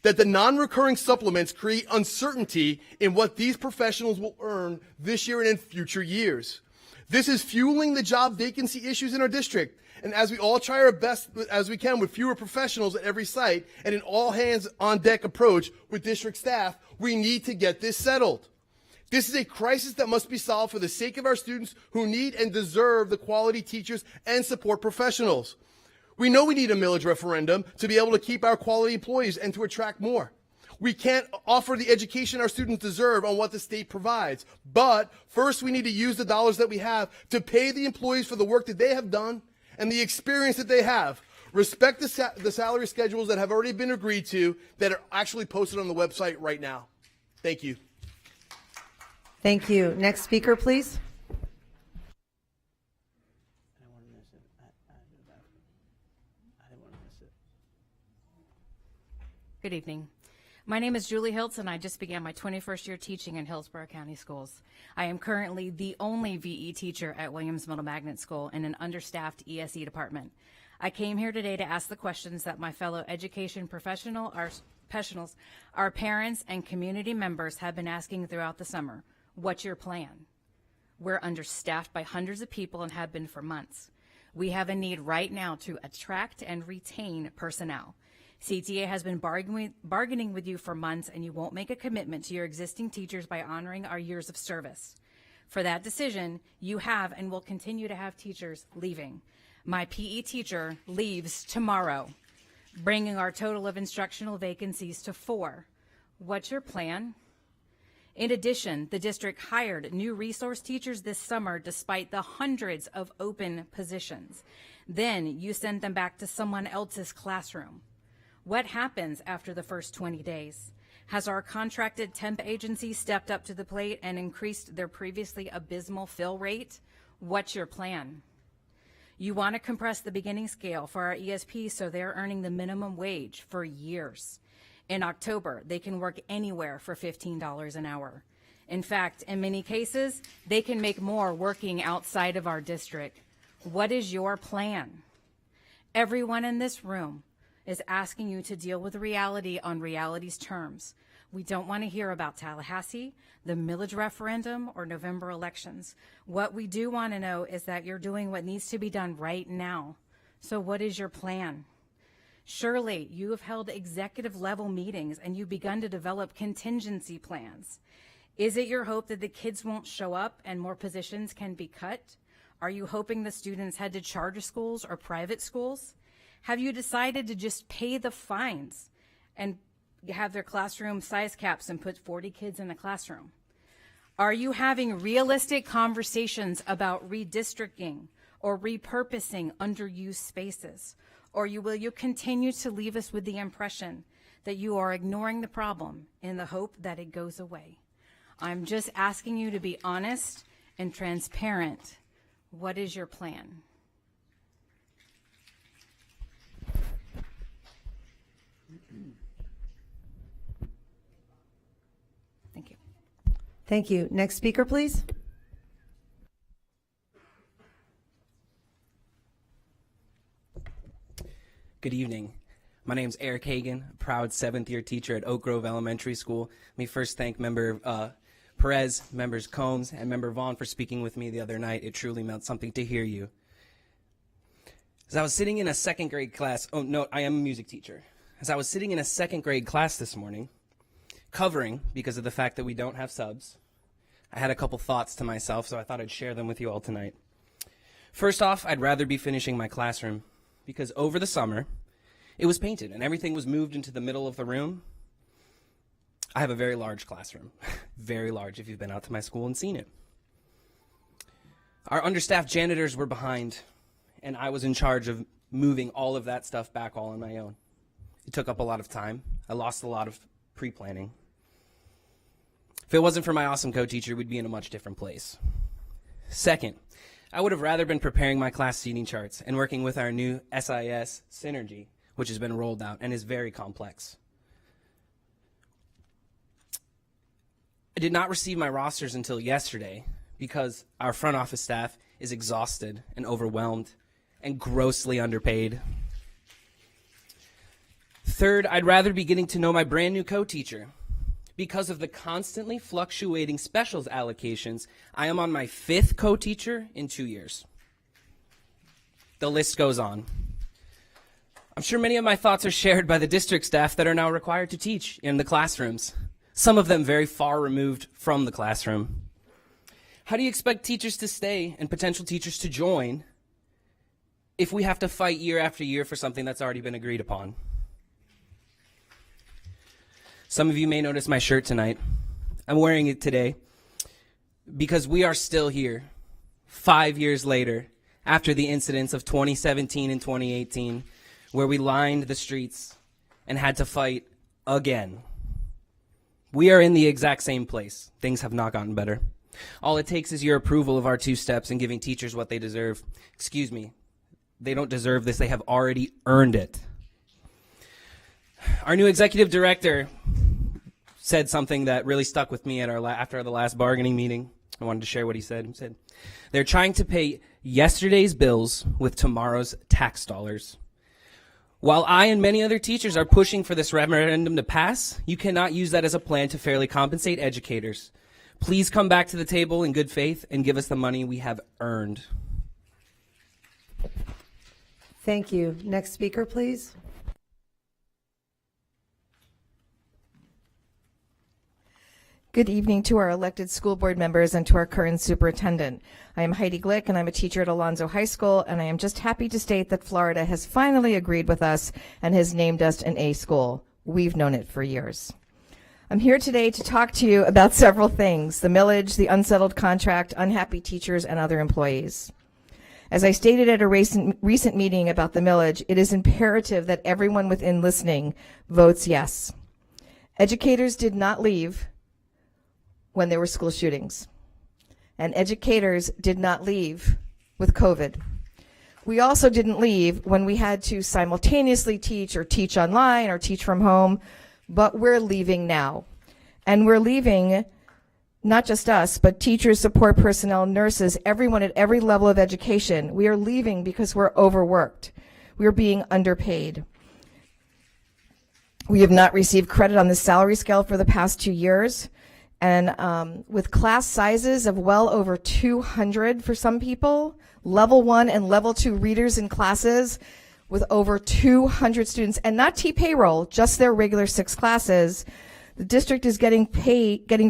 that the non-recurring supplements create uncertainty in what these professionals will earn this year and in future years. This is fueling the job vacancy issues in our district. And as we all try our best as we can with fewer professionals at every site and an all-hands-on-deck approach with district staff, we need to get this settled. This is a crisis that must be solved for the sake of our students who need and deserve the quality teachers and support professionals. We know we need a millage referendum to be able to keep our quality employees and to attract more. We can't offer the education our students deserve on what the state provides. But first, we need to use the dollars that we have to pay the employees for the work that they have done and the experience that they have. Respect the salary schedules that have already been agreed to that are actually posted on the website right now. Thank you. Thank you. Next speaker, please. Good evening. My name is Julie Hiltz, and I just began my 21st year teaching in Hillsborough County Schools. I am currently the only VE teacher at Williams Middle Magnet School in an understaffed ESE department. I came here today to ask the questions that my fellow education professionals, our parents, and community members have been asking throughout the summer. What's your plan? We're understaffed by hundreds of people and have been for months. We have a need right now to attract and retain personnel. CTA has been bargaining with you for months, and you won't make a commitment to your existing teachers by honoring our years of service. For that decision, you have and will continue to have teachers leaving. My PE teacher leaves tomorrow, bringing our total of instructional vacancies to 4. What's your plan? In addition, the district hired new resource teachers this summer despite the hundreds of open positions. Then you send them back to someone else's classroom. What happens after the first 20 days? Has our contracted temp agency stepped up to the plate and increased their previously abysmal fill rate? What's your plan? You want to compress the beginning scale for our ESP so they're earning the minimum wage for years. In October, they can work anywhere for $15 an hour. In fact, in many cases, they can make more working outside of our district. What is your plan? Everyone in this room is asking you to deal with reality on reality's terms. We don't want to hear about Tallahassee, the millage referendum, or November elections. What we do want to know is that you're doing what needs to be done right now. So what is your plan? Surely you have held executive level meetings and you've begun to develop contingency plans. Is it your hope that the kids won't show up and more positions can be cut? Are you hoping the students head to charter schools or private schools? Have you decided to just pay the fines and have their classroom size caps and put 40 kids in a classroom? Are you having realistic conversations about redistricting or repurposing underused spaces? Or will you continue to leave us with the impression that you are ignoring the problem in the hope that it goes away? I'm just asking you to be honest and transparent. What is your plan? Thank you. Thank you. Next speaker, please. Good evening. My name is Eric Hagan, a proud 7th-year teacher at Oak Grove Elementary School. Let me first thank Member Perez, Members Combs, and Member Vaughn for speaking with me the other night. It truly meant something to hear you. As I was sitting in a 2nd grade class, oh no, I am a music teacher. As I was sitting in a 2nd grade class this morning, covering because of the fact that we don't have subs, I had a couple thoughts to myself, so I thought I'd share them with you all tonight. First off, I'd rather be finishing my classroom because over the summer, it was painted and everything was moved into the middle of the room. I have a very large classroom, very large if you've been out to my school and seen it. Our understaffed janitors were behind, and I was in charge of moving all of that stuff back all on my own. It took up a lot of time. I lost a lot of pre-planning. If it wasn't for my awesome co-teacher, we'd be in a much different place. Second, I would have rather been preparing my class seating charts and working with our new SIS Synergy, which has been rolled out and is very complex. I did not receive my rosters until yesterday because our front office staff is exhausted and overwhelmed and grossly underpaid. Third, I'd rather be getting to know my brand new co-teacher. Because of the constantly fluctuating specials allocations, I am on my 5th co-teacher in 2 years. The list goes on. I'm sure many of my thoughts are shared by the district staff that are now required to teach in the classrooms, some of them very far removed from the classroom. How do you expect teachers to stay and potential teachers to join if we have to fight year after year for something that's already been agreed upon? Some of you may notice my shirt tonight. I'm wearing it today because we are still here 5 years later after the incidents of 2017 and 2018 where we lined the streets and had to fight again. We are in the exact same place. Things have not gotten better. All it takes is your approval of our 2 steps and giving teachers what they deserve. Excuse me, they don't deserve this. They have already earned it. Our new executive director said something that really stuck with me at after the last bargaining meeting. I wanted to share what he said. He said, they're trying to pay yesterday's bills with tomorrow's tax dollars. While I and many other teachers are pushing for this referendum to pass, you cannot use that as a plan to fairly compensate educators. Please come back to the table in good faith and give us the money we have earned. Thank you. Next speaker, please. Good evening to our elected school board members and to our current superintendent. I am Heidi Glick, and I'm a teacher at Alonzo High School, and I am just happy to state that Florida has finally agreed with us and has named us an A school. We've known it for years. I'm here today to talk to you about several things: the millage, the unsettled contract, unhappy teachers, and other employees. As I stated at a recent meeting about the millage, it is imperative that everyone within listening votes yes. Educators did not leave when there were school shootings, and educators did not leave with COVID. We also didn't leave when we had to simultaneously teach or teach online or teach from home, but we're leaving now. And we're leaving, not just us, but teachers, support personnel, nurses, everyone at every level of education. We are leaving because we're overworked. We're being underpaid. We have not received credit on the salary scale for the past 2 years. And with class sizes of well over 200 for some people, level 1 and level 2 readers in classes with over 200 students, and not T-payroll, just their regular 6 classes, the district is getting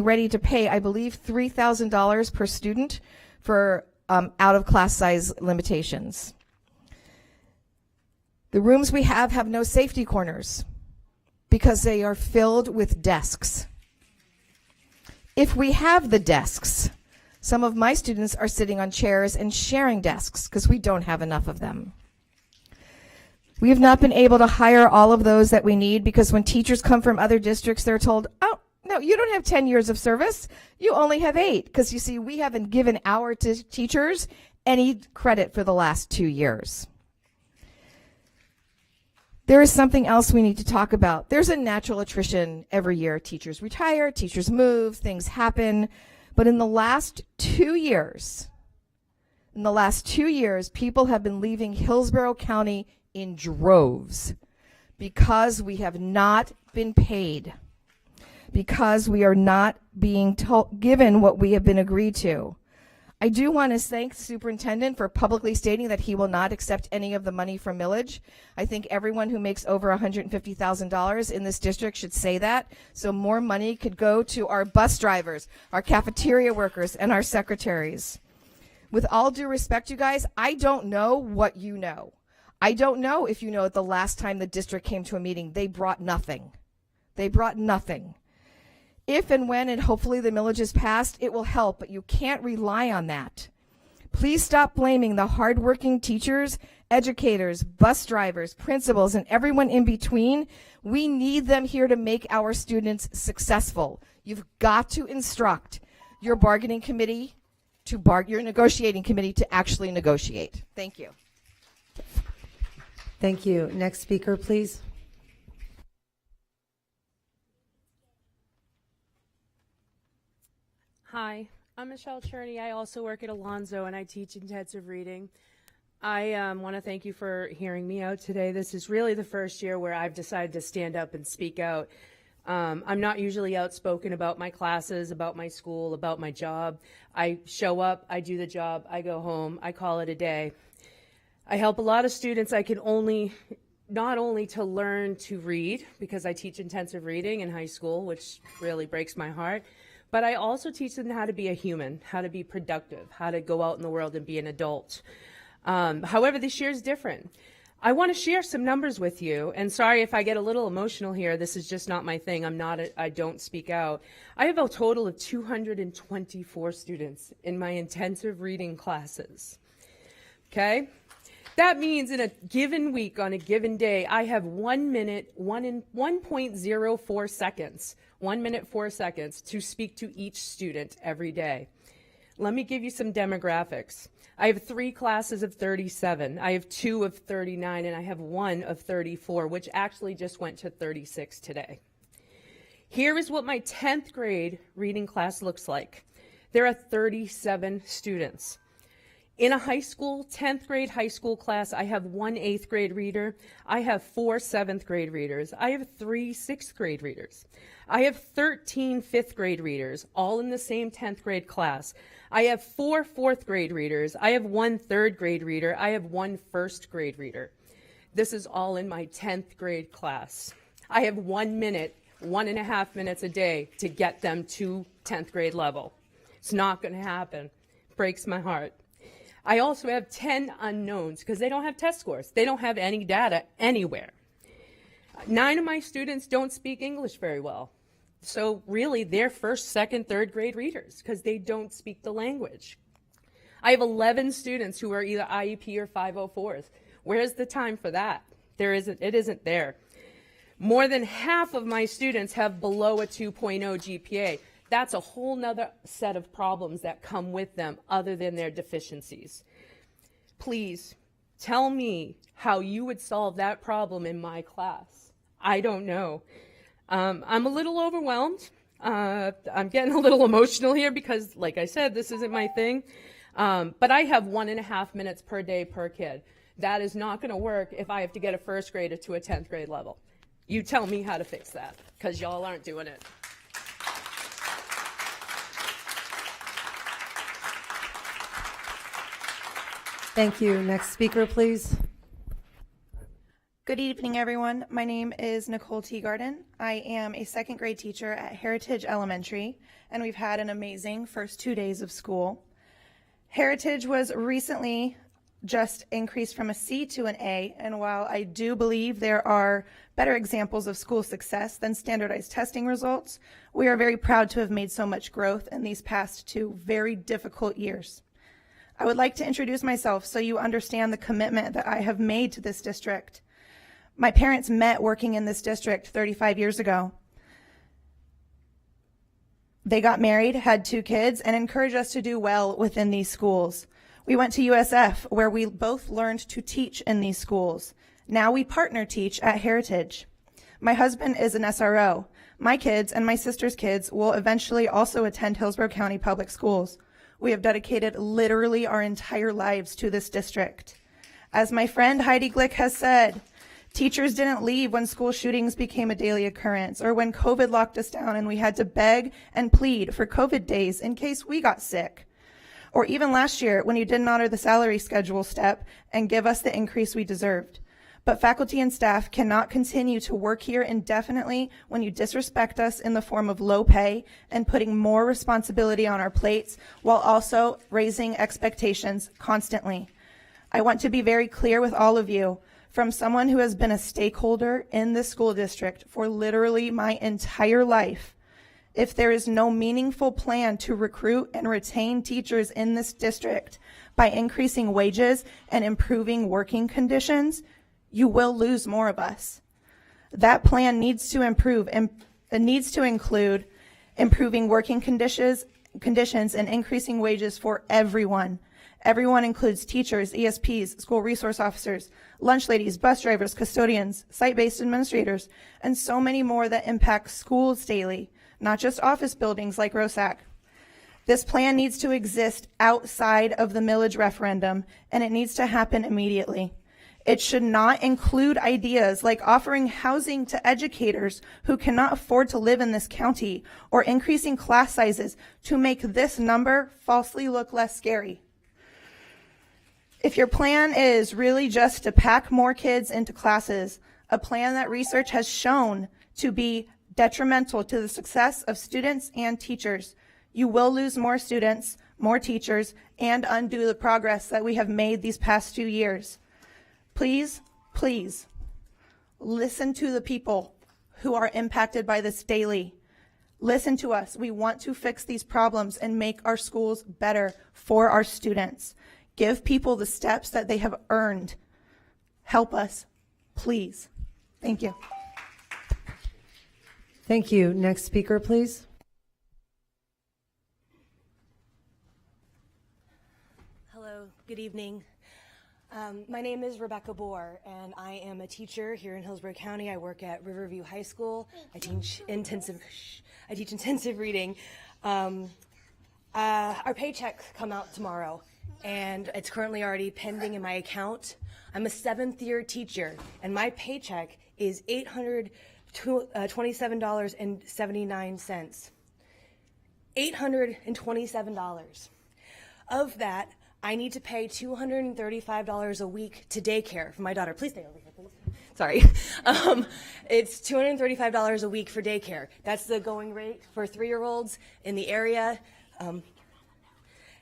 ready to pay, I believe, $3,000 per student for out of class size limitations. The rooms we have no safety corners because they are filled with desks. If we have the desks, some of my students are sitting on chairs and sharing desks because we don't have enough of them. We have not been able to hire all of those that we need because when teachers come from other districts, they're told, oh, no, you don't have 10 years of service. You only have 8. Because you see, we haven't given our teachers any credit for the last 2 years. There is something else we need to talk about. There's a natural attrition every year. Teachers retire, teachers move, things happen. But in the last 2 years, people have been leaving Hillsborough County in droves because we have not been paid, because we are not being given what we have been agreed to. I do want to thank the superintendent for publicly stating that he will not accept any of the money from millage. I think everyone who makes over $150,000 in this district should say that, so more money could go to our bus drivers, our cafeteria workers, and our secretaries. With all due respect, you guys, I don't know what you know. I don't know if you know that the last time the district came to a meeting, they brought nothing. They brought nothing. If and when, and hopefully the millage is passed, it will help, but you can't rely on that. Please stop blaming the hardworking teachers, educators, bus drivers, principals, and everyone in between. We need them here to make our students successful. You've got to instruct your bargaining committee your negotiating committee to actually negotiate. Thank you. Thank you. Next speaker, please. Hi, I'm Michelle Cherney. I also work at Alonzo and I teach intensive reading. I want to thank you for hearing me out today. This is really the first year where I've decided to stand up and speak out. I'm not usually outspoken about my classes, about my school, about my job. I show up, I do the job, I go home, I call it a day. I help a lot of students. I can not only to learn to read, because I teach intensive reading in high school, which really breaks my heart, but I also teach them how to be a human, how to be productive, how to go out in the world and be an adult. However, this year is different. I want to share some numbers with you, and sorry if I get a little emotional here. This is just not my thing. I don't speak out. I have a total of 224 students in my intensive reading classes. Okay? That means in a given week, on a given day, I have 1 minute, 1.04 seconds, 1 minute, 4 seconds to speak to each student every day. Let me give you some demographics. I have 3 classes of 37, I have 2 of 39, and I have 1 of 34, which actually just went to 36 today. Here is what my 10th grade reading class looks like. There are 37 students. In a high school, 10th grade high school class, I have 1 8th grade reader. I have 4 7th grade readers. I have 3 6th grade readers. I have 13 5th grade readers, all in the same 10th grade class. I have 4 4th grade readers. I have 1 3rd grade reader. I have 1 1st grade reader. This is all in my 10th grade class. I have 1 minute, 1.5 minutes a day to get them to 10th grade level. It's not going to happen. Breaks my heart. I also have 10 unknowns because they don't have test scores. They don't have any data anywhere. 9 of my students don't speak English very well. So really, they're 1st, 2nd, 3rd grade readers because they don't speak the language. I have 11 students who are either IEP or 504s. Where's the time for that? It isn't there. More than half of my students have below a 2.0 GPA. That's a whole nother set of problems that come with them other than their deficiencies. Please tell me how you would solve that problem in my class. I don't know. I'm a little overwhelmed. I'm getting a little emotional here because, like I said, this isn't my thing. But I have 1.5 minutes per day per kid. That is not going to work if I have to get a 1st grader to a 10th grade level. You tell me how to fix that because y'all aren't doing it. Thank you. Next speaker, please. Good evening, everyone. My name is Nicole Teagarden. I am a 2nd grade teacher at Heritage Elementary, and we've had an amazing first 2 days of school. Heritage was recently just increased from a C to an A, and while I do believe there are better examples of school success than standardized testing results, we are very proud to have made so much growth in these past 2 very difficult years. I would like to introduce myself so you understand the commitment that I have made to this district. My parents met working in this district 35 years ago. They got married, had 2 kids, and encouraged us to do well within these schools. We went to USF, where we both learned to teach in these schools. Now we partner teach at Heritage. My husband is an SRO. My kids and my sister's kids will eventually also attend Hillsborough County Public Schools. We have dedicated literally our entire lives to this district. As my friend Heidi Glick has said, teachers didn't leave when school shootings became a daily occurrence or when COVID locked us down and we had to beg and plead for COVID days in case we got sick. Or even last year when you didn't honor the salary schedule step and give us the increase we deserved. But faculty and staff cannot continue to work here indefinitely when you disrespect us in the form of low pay and putting more responsibility on our plates while also raising expectations constantly. I want to be very clear with all of you. From someone who has been a stakeholder in this school district for literally my entire life, if there is no meaningful plan to recruit and retain teachers in this district by increasing wages and improving working conditions, you will lose more of us. That plan needs to improve and it needs to include improving working conditions and increasing wages for everyone. Everyone includes teachers, ESPs, school resource officers, lunch ladies, bus drivers, custodians, site-based administrators, and so many more that impact schools daily, not just office buildings like ROSAC. This plan needs to exist outside of the millage referendum, and it needs to happen immediately. It should not include ideas like offering housing to educators who cannot afford to live in this county or increasing class sizes to make this number falsely look less scary. If your plan is really just to pack more kids into classes, a plan that research has shown to be detrimental to the success of students and teachers, you will lose more students, more teachers, and undo the progress that we have made these past 2 years. Please, please, listen to the people who are impacted by this daily. Listen to us. We want to fix these problems and make our schools better for our students. Give people the steps that they have earned. Help us, please. Thank you. Thank you. Next speaker, please. Hello, good evening. My name is Rebecca Bohr, and I am a teacher here in Hillsborough County. I work at Riverview High School. I teach intensive reading. Our paychecks come out tomorrow, and it's currently already pending in my account. I'm a 7th-year teacher, and my paycheck is $827.79. $827. Of that, I need to pay $235 a week to daycare for my daughter. Please stay over here, please. Sorry. It's $235 a week for daycare. That's the going rate for 3-year-olds in the area.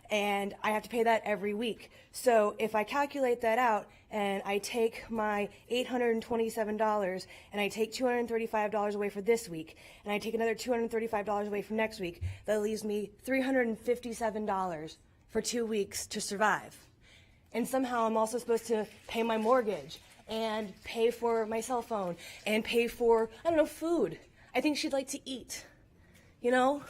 And I have to pay that every week. So if I calculate that out and I take my $827 and I take $235 away for this week and I take another $235 away from next week, that leaves me $357 for 2 weeks to survive. And somehow I'm also supposed to pay my mortgage and pay for my cell phone and pay for, I don't know, food. I think she'd like to eat, you know?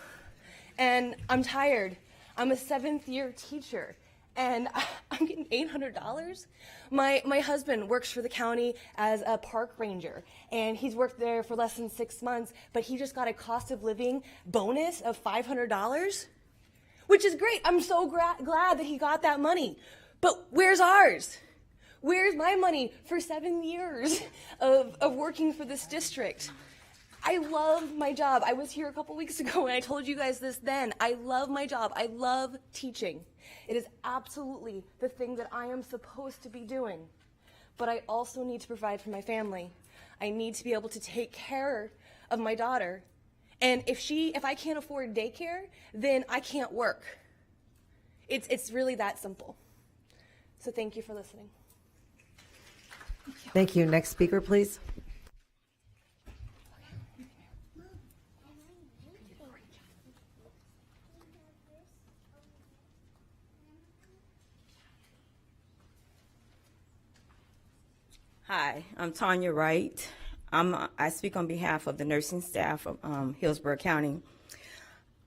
And I'm tired. I'm a 7th-year teacher, and I'm getting $800. My husband works for the county as a park ranger, and he's worked there for less than 6 months, but he just got a cost of living bonus of $500, which is great. I'm so glad that he got that money. But where's ours? Where's my money for 7 years of working for this district? I love my job. I was here a couple weeks ago and I told you guys this then. I love my job. I love teaching. It is absolutely the thing that I am supposed to be doing. But I also need to provide for my family. I need to be able to take care of my daughter. And if I can't afford daycare, then I can't work. It's really that simple. So thank you for listening. Thank you. Next speaker, please. Hi, I'm Tanya Wright. I speak on behalf of the nursing staff of Hillsborough County.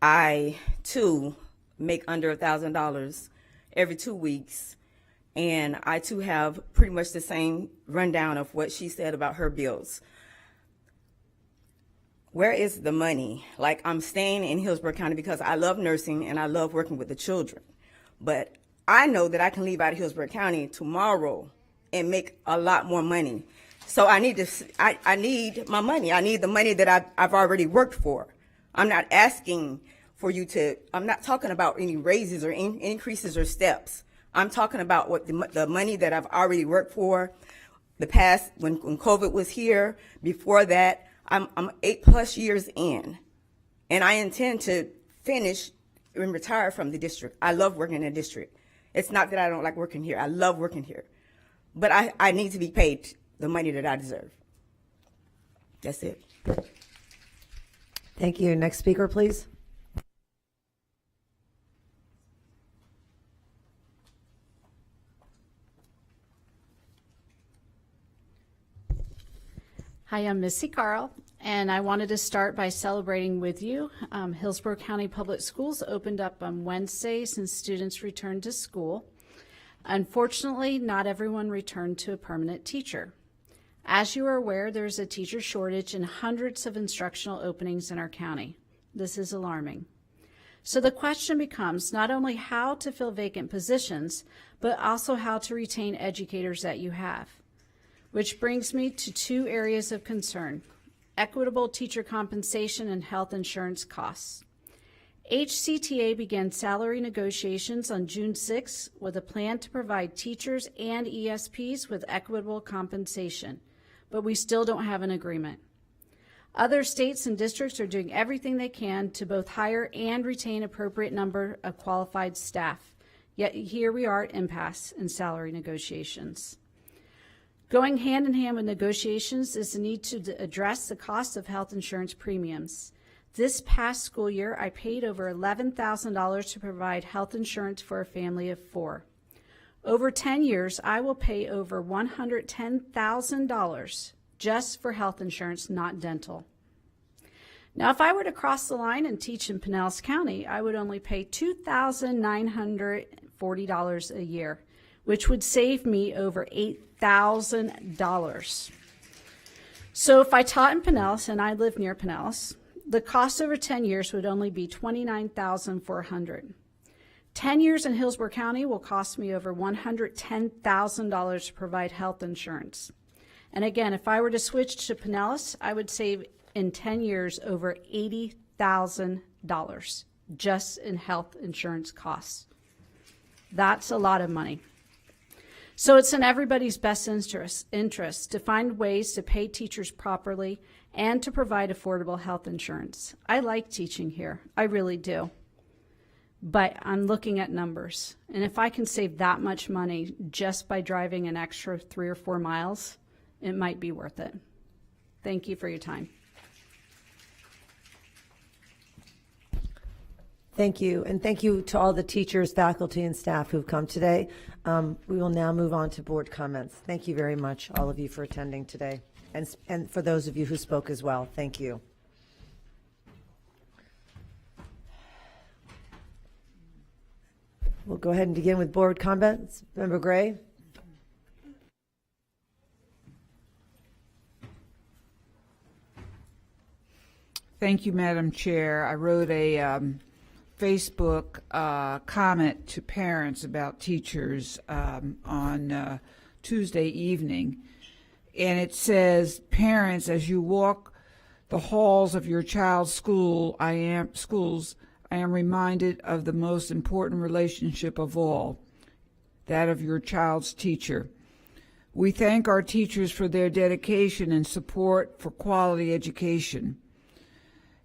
I, too, make under $1,000 every 2 weeks, and I, too, have pretty much the same rundown of what she said about her bills. Where is the money? Like, I'm staying in Hillsborough County because I love nursing and I love working with the children. But I know that I can leave out of Hillsborough County tomorrow and make a lot more money. So I need my money. I need the money that I've already worked for. I'm not asking for you to, I'm not talking about any raises or increases or steps. I'm talking about what the money that I've already worked for. The past, when COVID was here, before that, I'm 8+ years in, and I intend to finish and retire from the district. I love working in the district. It's not that I don't like working here. I love working here. But I need to be paid the money that I deserve. That's it. Thank you. Next speaker, please. Hi, I'm Missy Carl, and I wanted to start by celebrating with you. Hillsborough County Public Schools opened up on Wednesday since students returned to school. Unfortunately, not everyone returned to a permanent teacher. As you are aware, there's a teacher shortage and hundreds of instructional openings in our county. This is alarming. So the question becomes not only how to fill vacant positions, but also how to retain educators that you have. Which brings me to 2 areas of concern: equitable teacher compensation and health insurance costs. HCTA began salary negotiations on June 6 with a plan to provide teachers and ESPs with equitable compensation, but we still don't have an agreement. Other states and districts are doing everything they can to both hire and retain appropriate number of qualified staff, yet here we are at impasse in salary negotiations. Going hand in hand with negotiations is the need to address the cost of health insurance premiums. This past school year, I paid over $11,000 to provide health insurance for a family of 4. Over 10 years, I will pay over $110,000 just for health insurance, not dental. Now, if I were to cross the line and teach in Pinellas County, I would only pay $2,940 a year, which would save me over $8,000. So if I taught in Pinellas, and I live near Pinellas, the cost over 10 years would only be $29,400. 10 years in Hillsborough County will cost me over $110,000 to provide health insurance. And again, if I were to switch to Pinellas, I would save in 10 years over $80,000 just in health insurance costs. That's a lot of money. So it's in everybody's best interest to find ways to pay teachers properly and to provide affordable health insurance. I like teaching here. I really do. But I'm looking at numbers. And if I can save that much money just by driving an extra 3 or 4 miles, it might be worth it. Thank you for your time. Thank you, and thank you to all the teachers, faculty, and staff who've come today. We will now move on to board comments. Thank you very much, all of you, for attending today, and for those of you who spoke as well. Thank you. We'll go ahead and begin with board comments. Member Gray. Thank you, Madam Chair. I wrote a Facebook comment to parents about teachers on Tuesday evening. And it says, parents, as you walk the halls of your child's schools, I am reminded of the most important relationship of all, that of your child's teacher. We thank our teachers for their dedication and support for quality education.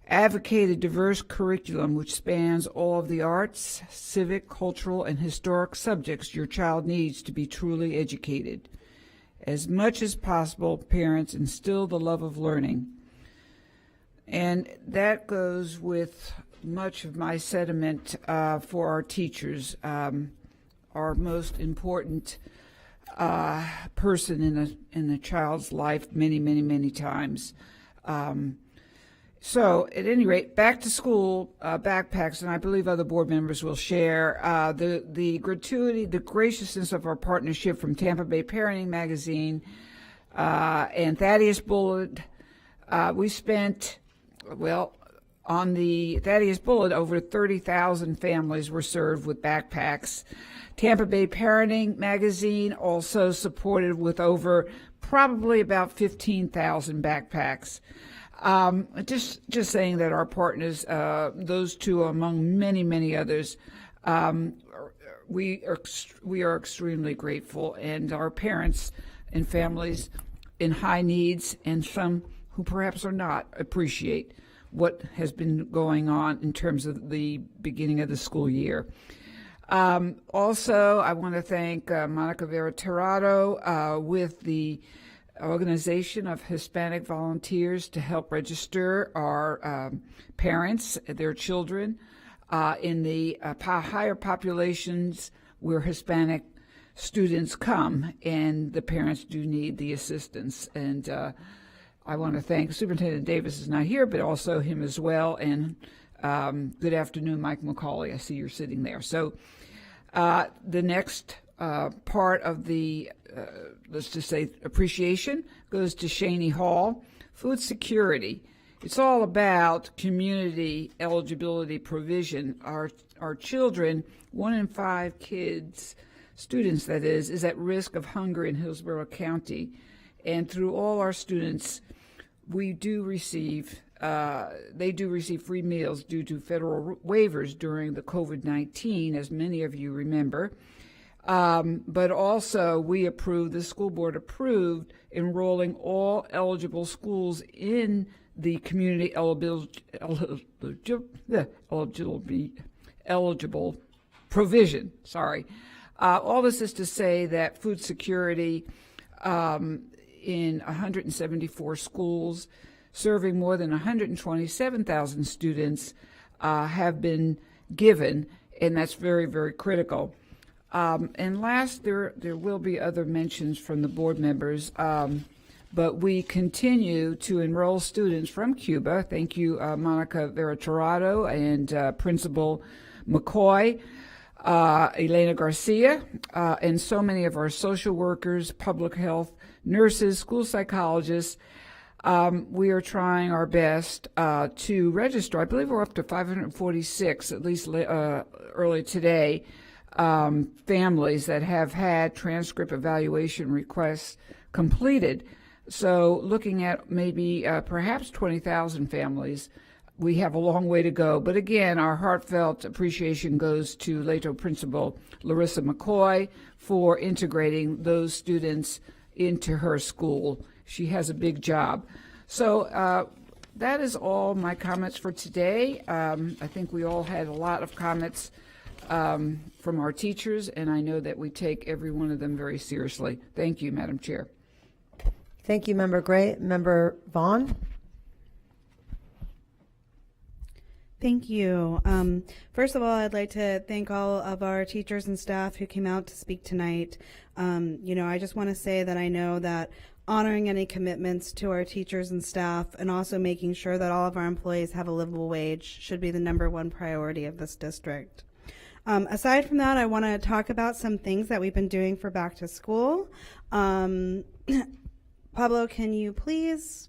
Advocate a diverse curriculum which spans all of the arts, civic, cultural, and historic subjects your child needs to be truly educated. As much as possible, parents instill the love of learning. And that goes with much of my sentiment for our teachers, our most important person in a child's life many, many, many times. So, at any rate, back to school backpacks, and I believe other board members will share the gratuity, the graciousness of our partnership from Tampa Bay Parenting Magazine and Thaddeus Bullard. We spent, on the Thaddeus Bullard, over 30,000 families were served with backpacks. Tampa Bay Parenting Magazine also supported with over probably about 15,000 backpacks. Just saying that our partners, those two among many, many others, we are extremely grateful, and our parents and families in high needs and some who perhaps are not appreciate what has been going on in terms of the beginning of the school year. Also, I want to thank Monica Vera Tirado with the organization of Hispanic volunteers to help register our parents, their children, in the higher populations where Hispanic students come, and the parents do need the assistance. And I want to thank Superintendent Davis is not here, but also him as well. And good afternoon, Mike McCauley. I see you're sitting there. So the next part of the let's just say appreciation goes to Shaney Hall. Food security. It's all about community eligibility provision. Our children, 1 in 5 kids, students that is at risk of hunger in Hillsborough County. And through all our students, we do receive they do receive free meals due to federal waivers during the COVID-19, as many of you remember. But also the school board approved enrolling all eligible schools in the community eligible provision. All this is to say that food security in 174 schools serving more than 127,000 students have been given, and that's very, very critical. And last, there will be other mentions from the board members, but we continue to enroll students from Cuba. Thank you, Monica Vera Tirado and Principal McCoy, Elena Garcia, and so many of our social workers, public health, nurses, school psychologists, We are trying our best to register. I believe we're up to 546, at least early today, families that have had transcript evaluation requests completed. So looking at maybe perhaps 20,000 families. We have a long way to go. But again, our heartfelt appreciation goes to Leto Principal Larissa McCoy for integrating those students into her school. She has a big job. So that is all my comments for today. I think we all had a lot of comments from our teachers, and I know that we take every one of them very seriously. Thank you, Madam Chair. Thank you, Member Gray. Member Vaughn? Thank you. First of all, I'd like to thank all of our teachers and staff who came out to speak tonight. I just want to say that I know that honoring any commitments to our teachers and staff and also making sure that all of our employees have a livable wage should be the #1 priority of this district. Aside from that, I want to talk about some things that we've been doing for back to school. Pablo, can you please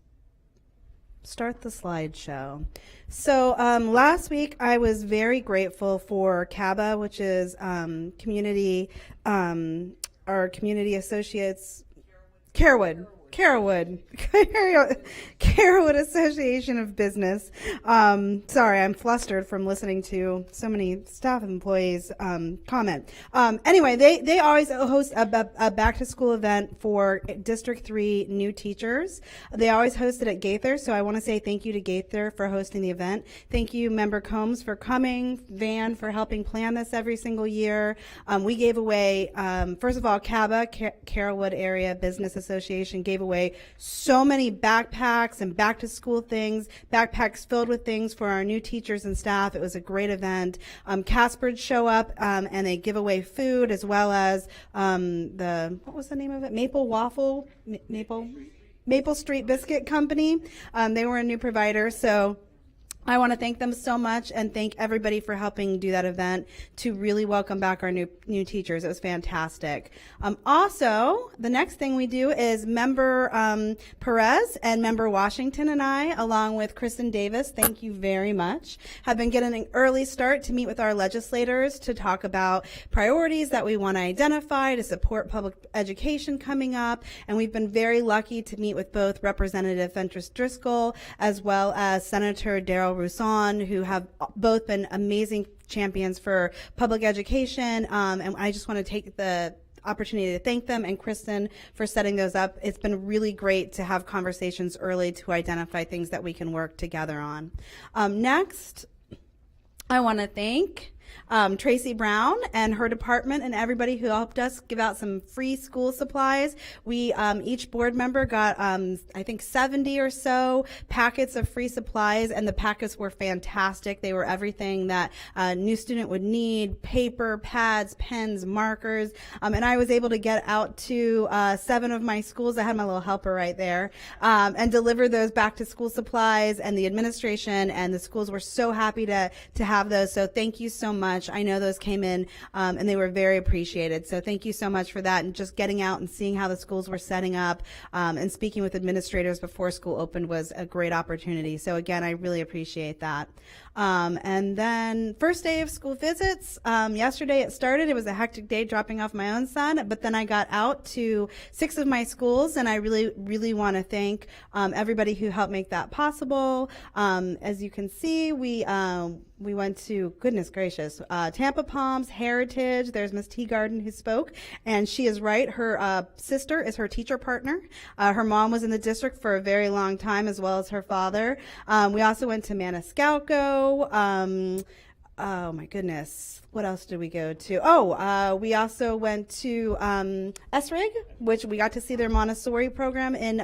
start the slideshow? So last week I was very grateful for CABA, which is our community associates, Carewood Association of Business. Sorry, I'm flustered from listening to so many staff employees comment. Anyway, they always host a back to school event for District 3 new teachers. They always host it at Gaither, so I want to say thank you to Gaither for hosting the event. Thank you, Member Combs, for coming, Van for helping plan this every single year. We gave away, first of all, CABA, Carewood Area Business Association, gave away so many backpacks and back to school things, backpacks filled with things for our new teachers and staff. It was a great event. Casper'd show up and they give away food as well as what was the name of it? Maple Street Biscuit Company. They were a new provider, so I want to thank them so much and thank everybody for helping do that event to really welcome back our new teachers. It was fantastic. Also, the next thing we do is Member Perez and Member Washington and I, along with Kristen Davis, thank you very much, have been getting an early start to meet with our legislators to talk about priorities that we want to identify to support public education coming up. And we've been very lucky to meet with both Representative Fentress Driscoll as well as Senator Darrell Rousson, who have both been amazing champions for public education. And I just want to take the opportunity to thank them and Kristen for setting those up. It's been really great to have conversations early to identify things that we can work together on. Next, I want to thank Tracy Brown and her department and everybody who helped us give out some free school supplies. We each board member got I think 70 or so packets of free supplies, and the packets were fantastic. They were everything that a new student would need: paper, pads, pens, markers, and I was able to get out to 7 of my schools. I had my little helper right there, and deliver those back to school supplies, and the administration and the schools were so happy to have those. So thank you so much. I know those came in and they were very appreciated. So thank you so much for that, and just getting out and seeing how the schools were setting up and speaking with administrators before school opened was a great opportunity. So again, I really appreciate that. And then first day of school visits, yesterday it started. It was a hectic day dropping off my own son, but then I got out to 6 of my schools, and I really want to thank everybody who helped make that possible. As you can see, we went to, goodness gracious, Tampa Palms, Heritage. There's Miss Teagarden who spoke, and she is right. Her sister is her teacher partner. Her mom was in the district for a very long time, as well as her father. We also went to Maniscalco. Oh my goodness. What else did we go to? We also went to SRIG, which we got to see their Montessori program in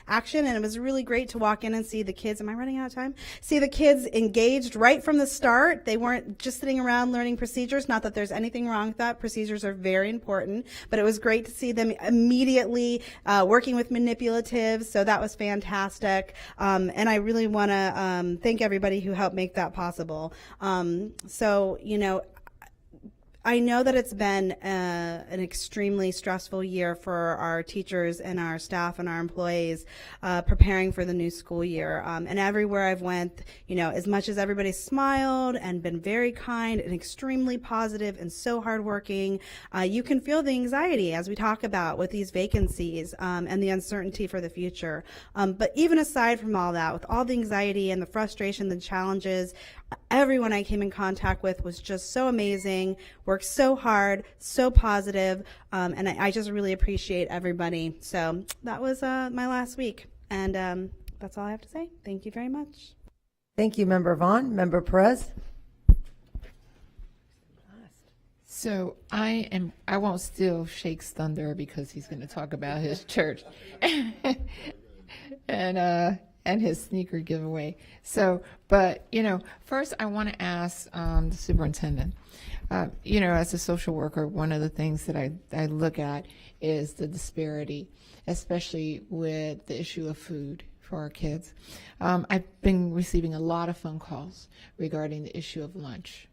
action, and it was really great to walk in and see the kids. Am I running out of time? See the kids engaged right from the start. They weren't just sitting around learning procedures. Not that there's anything wrong with that. Procedures are very important, but it was great to see them immediately working with manipulatives. So that was fantastic. And I really want to thank everybody who helped make that possible. I know that it's been an extremely stressful year for our teachers and our staff and our employees preparing for the new school year. And everywhere I've went, you know, as much as everybody smiled and been very kind and extremely positive and so hardworking, you can feel the anxiety as we talk about with these vacancies and the uncertainty for the future. But even aside from all that, with all the anxiety and the frustration, the challenges, everyone I came in contact with was just so amazing, worked so hard, so positive, and I just really appreciate everybody. So that was my last week, and that's all I have to say. Thank you very much. Thank you, Member Vaughn. Member Perez? So I won't steal Shake's thunder because he's going to talk about his church and his sneaker giveaway. So, but, you know, first I want to ask the superintendent, you know, as a social worker, one of the things that I look at is the disparity, especially with the issue of food for our kids. I've been receiving a lot of phone calls regarding the issue of lunch.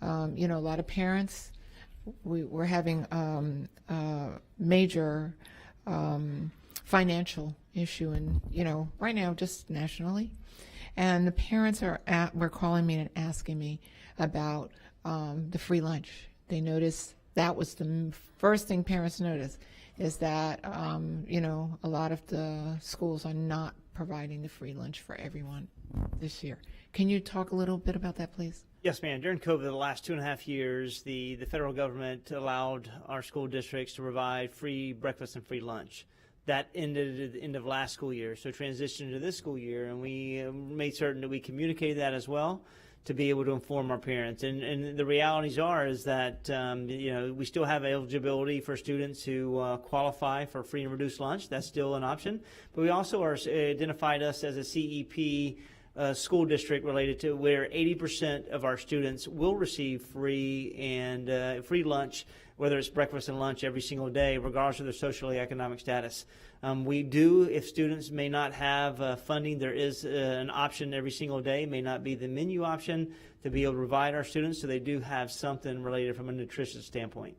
You know, a lot of parents, we're having major financial issue, and you know, right now just nationally, and the parents were calling me and asking me about the free lunch. They noticed that was the first thing parents noticed, is that you know, a lot of the schools are not providing the free lunch for everyone this year. Can you talk a little bit about that, please? Yes, ma'am. During COVID, the last 2.5 years, the federal government allowed our school districts to provide free breakfast and free lunch. That ended at the end of last school year, so transitioned to this school year, and we made certain that we communicated that as well to be able to inform our parents. And the realities is that you know, we still have eligibility for students who qualify for free and reduced lunch. That's still an option. But we also are identified us as a CEP school district related to where 80% of our students will receive free and free lunch, whether it's breakfast and lunch every single day, regardless of their socially economic status. We do, if students may not have funding, there is an option every single day, may not be the menu option, to be able to provide our students, so they do have something related from a nutrition standpoint.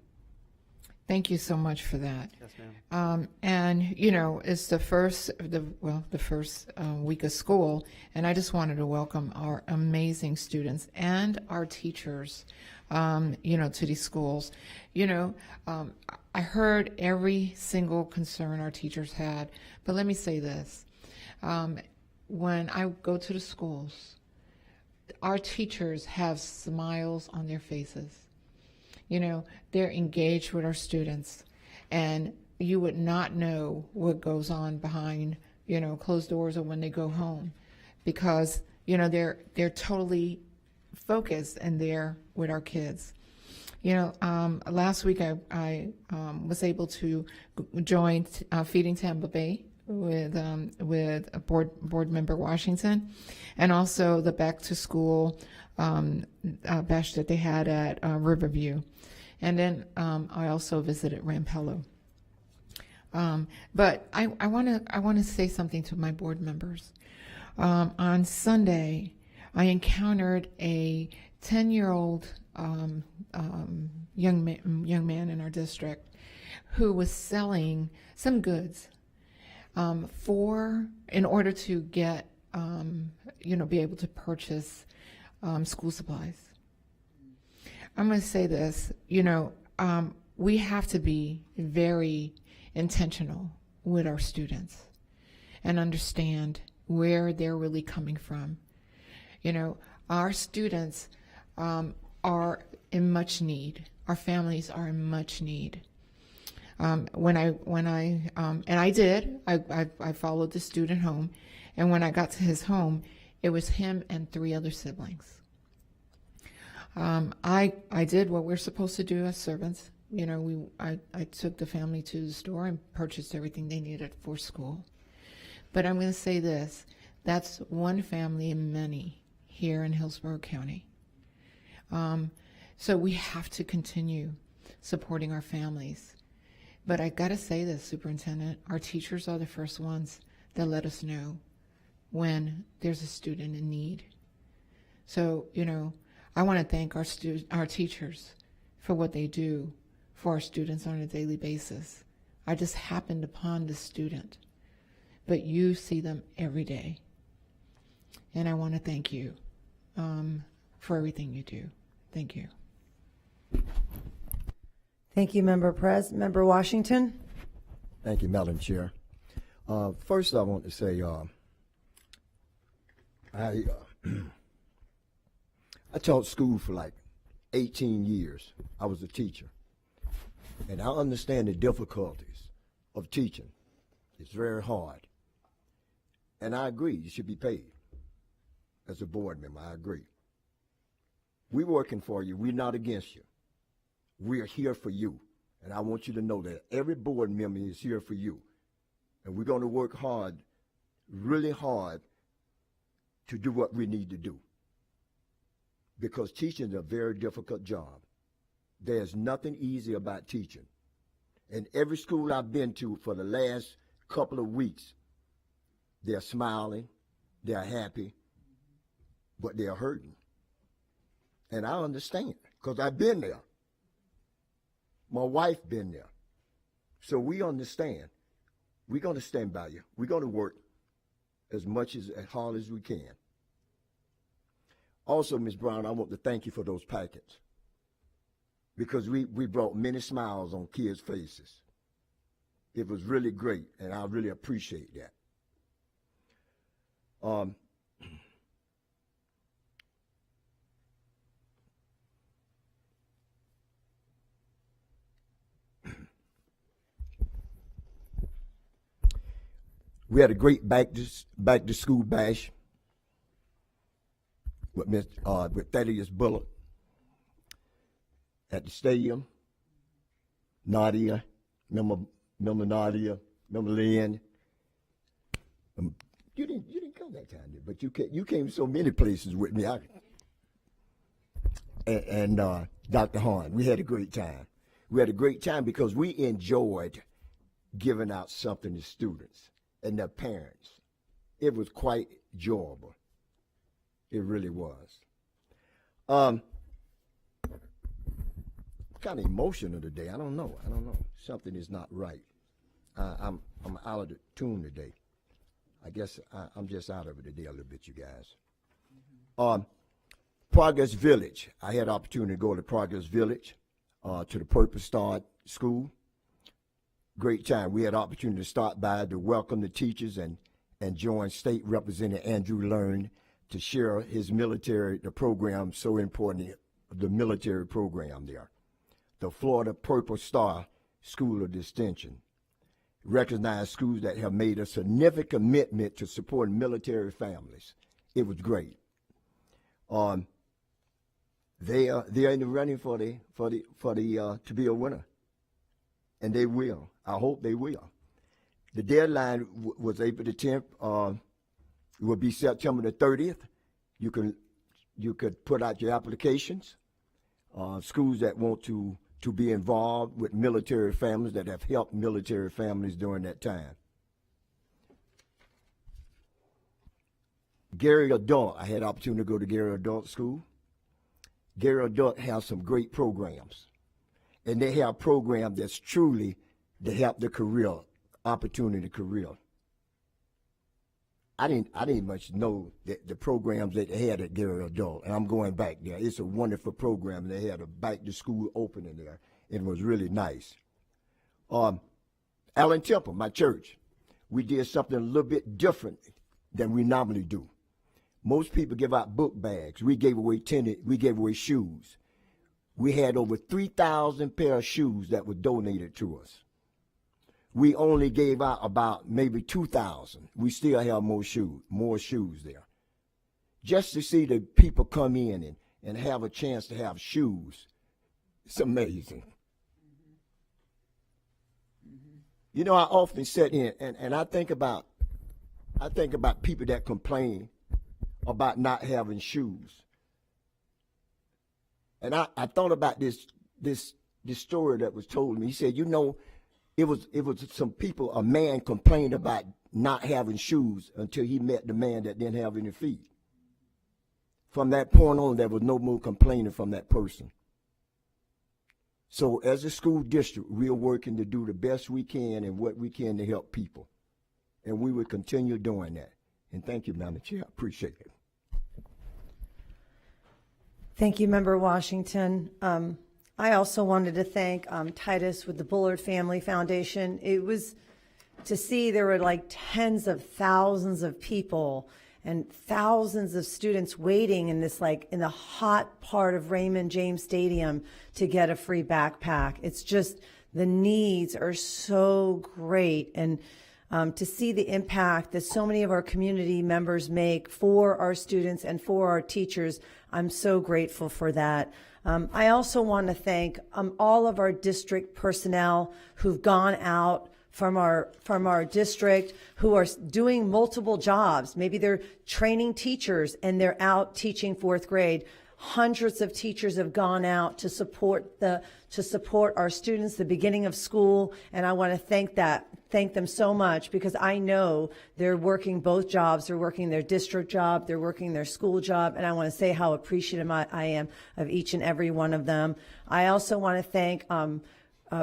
Thank you so much for that. Yes, ma'am. And you know, it's the first week of school, and I just wanted to welcome our amazing students and our teachers, you know, to these schools. You know, I heard every single concern our teachers had, but let me say this: when I go to the schools, our teachers have smiles on their faces. You know, they're engaged with our students, and you would not know what goes on behind, you know, closed doors or when they go home, because, you know, they're totally focused and there with our kids. You know, last week I was able to join Feeding Tampa Bay with a board member Washington, and also the back to school bash that they had at Riverview. And then I also visited Rampello. But I want to say something to my board members. On Sunday, I encountered a 10-year-old young man in our district who was selling some goods in order to get you know, be able to purchase school supplies. I'm going to say this, you know, we have to be very intentional with our students and understand where they're really coming from. You know, our students are in much need. Our families are in much need. I followed the student home, and when I got to his home, it was him and 3 other siblings. I did what we're supposed to do as servants. You know, I took the family to the store and purchased everything they needed for school. But I'm going to say this: that's one family in many here in Hillsborough County. So we have to continue supporting our families. But I got to say this, Superintendent, our teachers are the first ones that let us know when there's a student in need. So, you know, I want to thank our teachers for what they do for our students on a daily basis. I just happened upon the student, but you see them every day. And I want to thank you for everything you do. Thank you. Thank you, Member Perez. Member Washington? Thank you, Madam Chair. First, I want to say I taught school for like 18 years. I was a teacher. And I understand the difficulties of teaching. It's very hard. And I agree, you should be paid. As a board member, I agree. We're working for you. We're not against you. We're here for you. And I want you to know that every board member is here for you. And we're going to work hard, really hard, to do what we need to do. Because teaching is a very difficult job. There's nothing easy about teaching. And every school I've been to for the last couple of weeks, they're smiling, they're happy, but they're hurting. And I understand, because I've been there. My wife been there. So we understand. We're going to stand by you. We're going to work as hard as we can. Also, Ms. Brown, I want to thank you for those packets, because we brought many smiles on kids' faces. It was really great, and I really appreciate that. We had a great back to school bash with Thaddeus Bullock at the stadium. Nadia, remember Nadia, remember Lynn. You didn't come that time, but you came so many places with me. And Dr. Hahn, we had a great time. We had a great time because we enjoyed giving out something to students and their parents. It was quite enjoyable. It really was. Kind of emotional today. I don't know. Something is not right. I'm out of the tune today. I guess I'm just out of it today a little bit, you guys. Progress Village. I had the opportunity to go to Progress Village, to the Purple Star School. Great time. We had the opportunity to stop by to welcome the teachers and join State Representative Andrew Learn to share his the program so important, the military program there. The Florida Purple Star School of Distinction. Recognize schools that have made a significant commitment to supporting military families. It was great. They are in the running for to be a winner, and they will. I hope they will. The deadline was April the 10th. It will be September the 30th. You could put out your applications. Schools that want to be involved with military families, that have helped military families during that time. Gary Adult, I had the opportunity to go to Gary Adult School. Gary Adult has some great programs. And they have programs that's truly to help the career, opportunity career. I didn't much know the programs that they had at Gary Adult, and I'm going back there. It's a wonderful program. They had a back to school opening there. It was really nice. Allen Temple, my church, we did something a little bit different than we normally do. Most people give out book bags. We gave away shoes. We had over 3,000 pair of shoes that were donated to us. We only gave out about maybe 2,000. We still have more shoes there. Just to see the people come in and have a chance to have shoes, it's amazing. You know, I often sit in and I think about people that complain about not having shoes. And I thought about this story that was told me. He said, you know, it was some people, a man complained about not having shoes until he met the man that didn't have any feet. From that point on, there was no more complaining from that person. So as a school district, we are working to do the best we can and what we can to help people. And we will continue doing that. And thank you, Madam Chair. I appreciate it. Thank you, Member Washington. I also wanted to thank Titus with the Bullard Family Foundation. It was to see there were like tens of thousands of people and thousands of students waiting in this, like, in the hot part of Raymond James Stadium to get a free backpack. It's just, the needs are so great. And to see the impact that so many of our community members make for our students and for our teachers, I'm so grateful for that. I also want to thank all of our district personnel who've gone out from our district, who are doing multiple jobs. Maybe they're training teachers and they're out teaching fourth grade. Hundreds of teachers have gone out to support our students, the beginning of school, and I want to thank them so much, because I know they're working both jobs. They're working their district job, they're working their school job, and I want to say how appreciative I am of each and every one of them. I also want to thank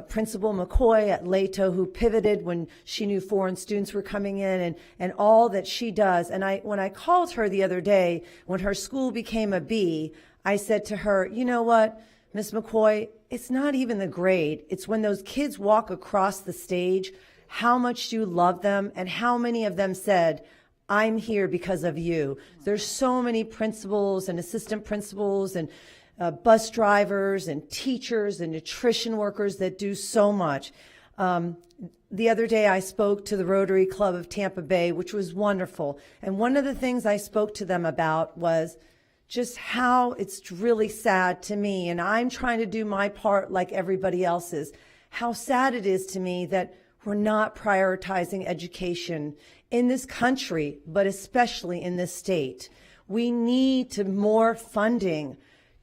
Principal McCoy at Leto, who pivoted when she knew foreign students were coming in, and all that she does. And when I called her the other day, when her school became a B, I said to her, you know what, Miss McCoy, it's not even the grade. It's when those kids walk across the stage, how much you love them, and how many of them said, I'm here because of you. There's so many principals and assistant principals and bus drivers and teachers and nutrition workers that do so much. The other day I spoke to the Rotary Club of Tampa Bay, which was wonderful. And one of the things I spoke to them about was just how it's really sad to me, and I'm trying to do my part like everybody else is, how sad it is to me that we're not prioritizing education in this country, but especially in this state. We need to more funding.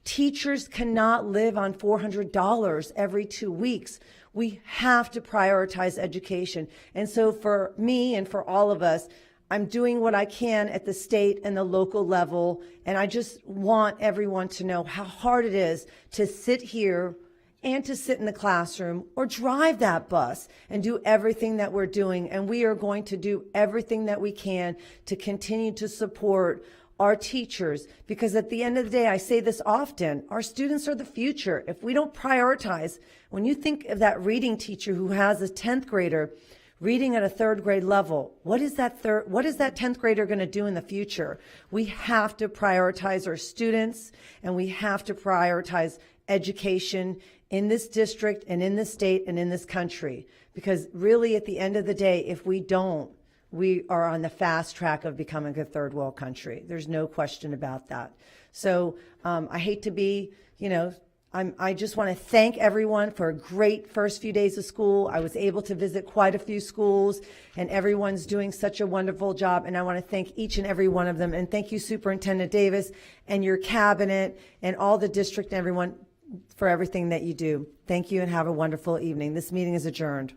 Teachers cannot live on $400 every 2 weeks. We have to prioritize education. And so for me and for all of us, I'm doing what I can at the state and the local level. And I just want everyone to know how hard it is to sit here and to sit in the classroom or drive that bus and do everything that we're doing. And we are going to do everything that we can to continue to support our teachers, because at the end of the day, I say this often, our students are the future. If we don't prioritize, when you think of that reading teacher who has a 10th grader reading at a third grade level, what is that 10th grader going to do in the future? We have to prioritize our students, and we have to prioritize education in this district and in this state and in this country. Because really, at the end of the day, if we don't, we are on the fast track of becoming a third world country. There's no question about that. So I hate to be, I just want to thank everyone for a great first few days of school. I was able to visit quite a few schools, and everyone's doing such a wonderful job. And I want to thank each and every one of them. And thank you, Superintendent Davis, and your cabinet, and all the district and everyone for everything that you do. Thank you, and have a wonderful evening. This meeting is adjourned.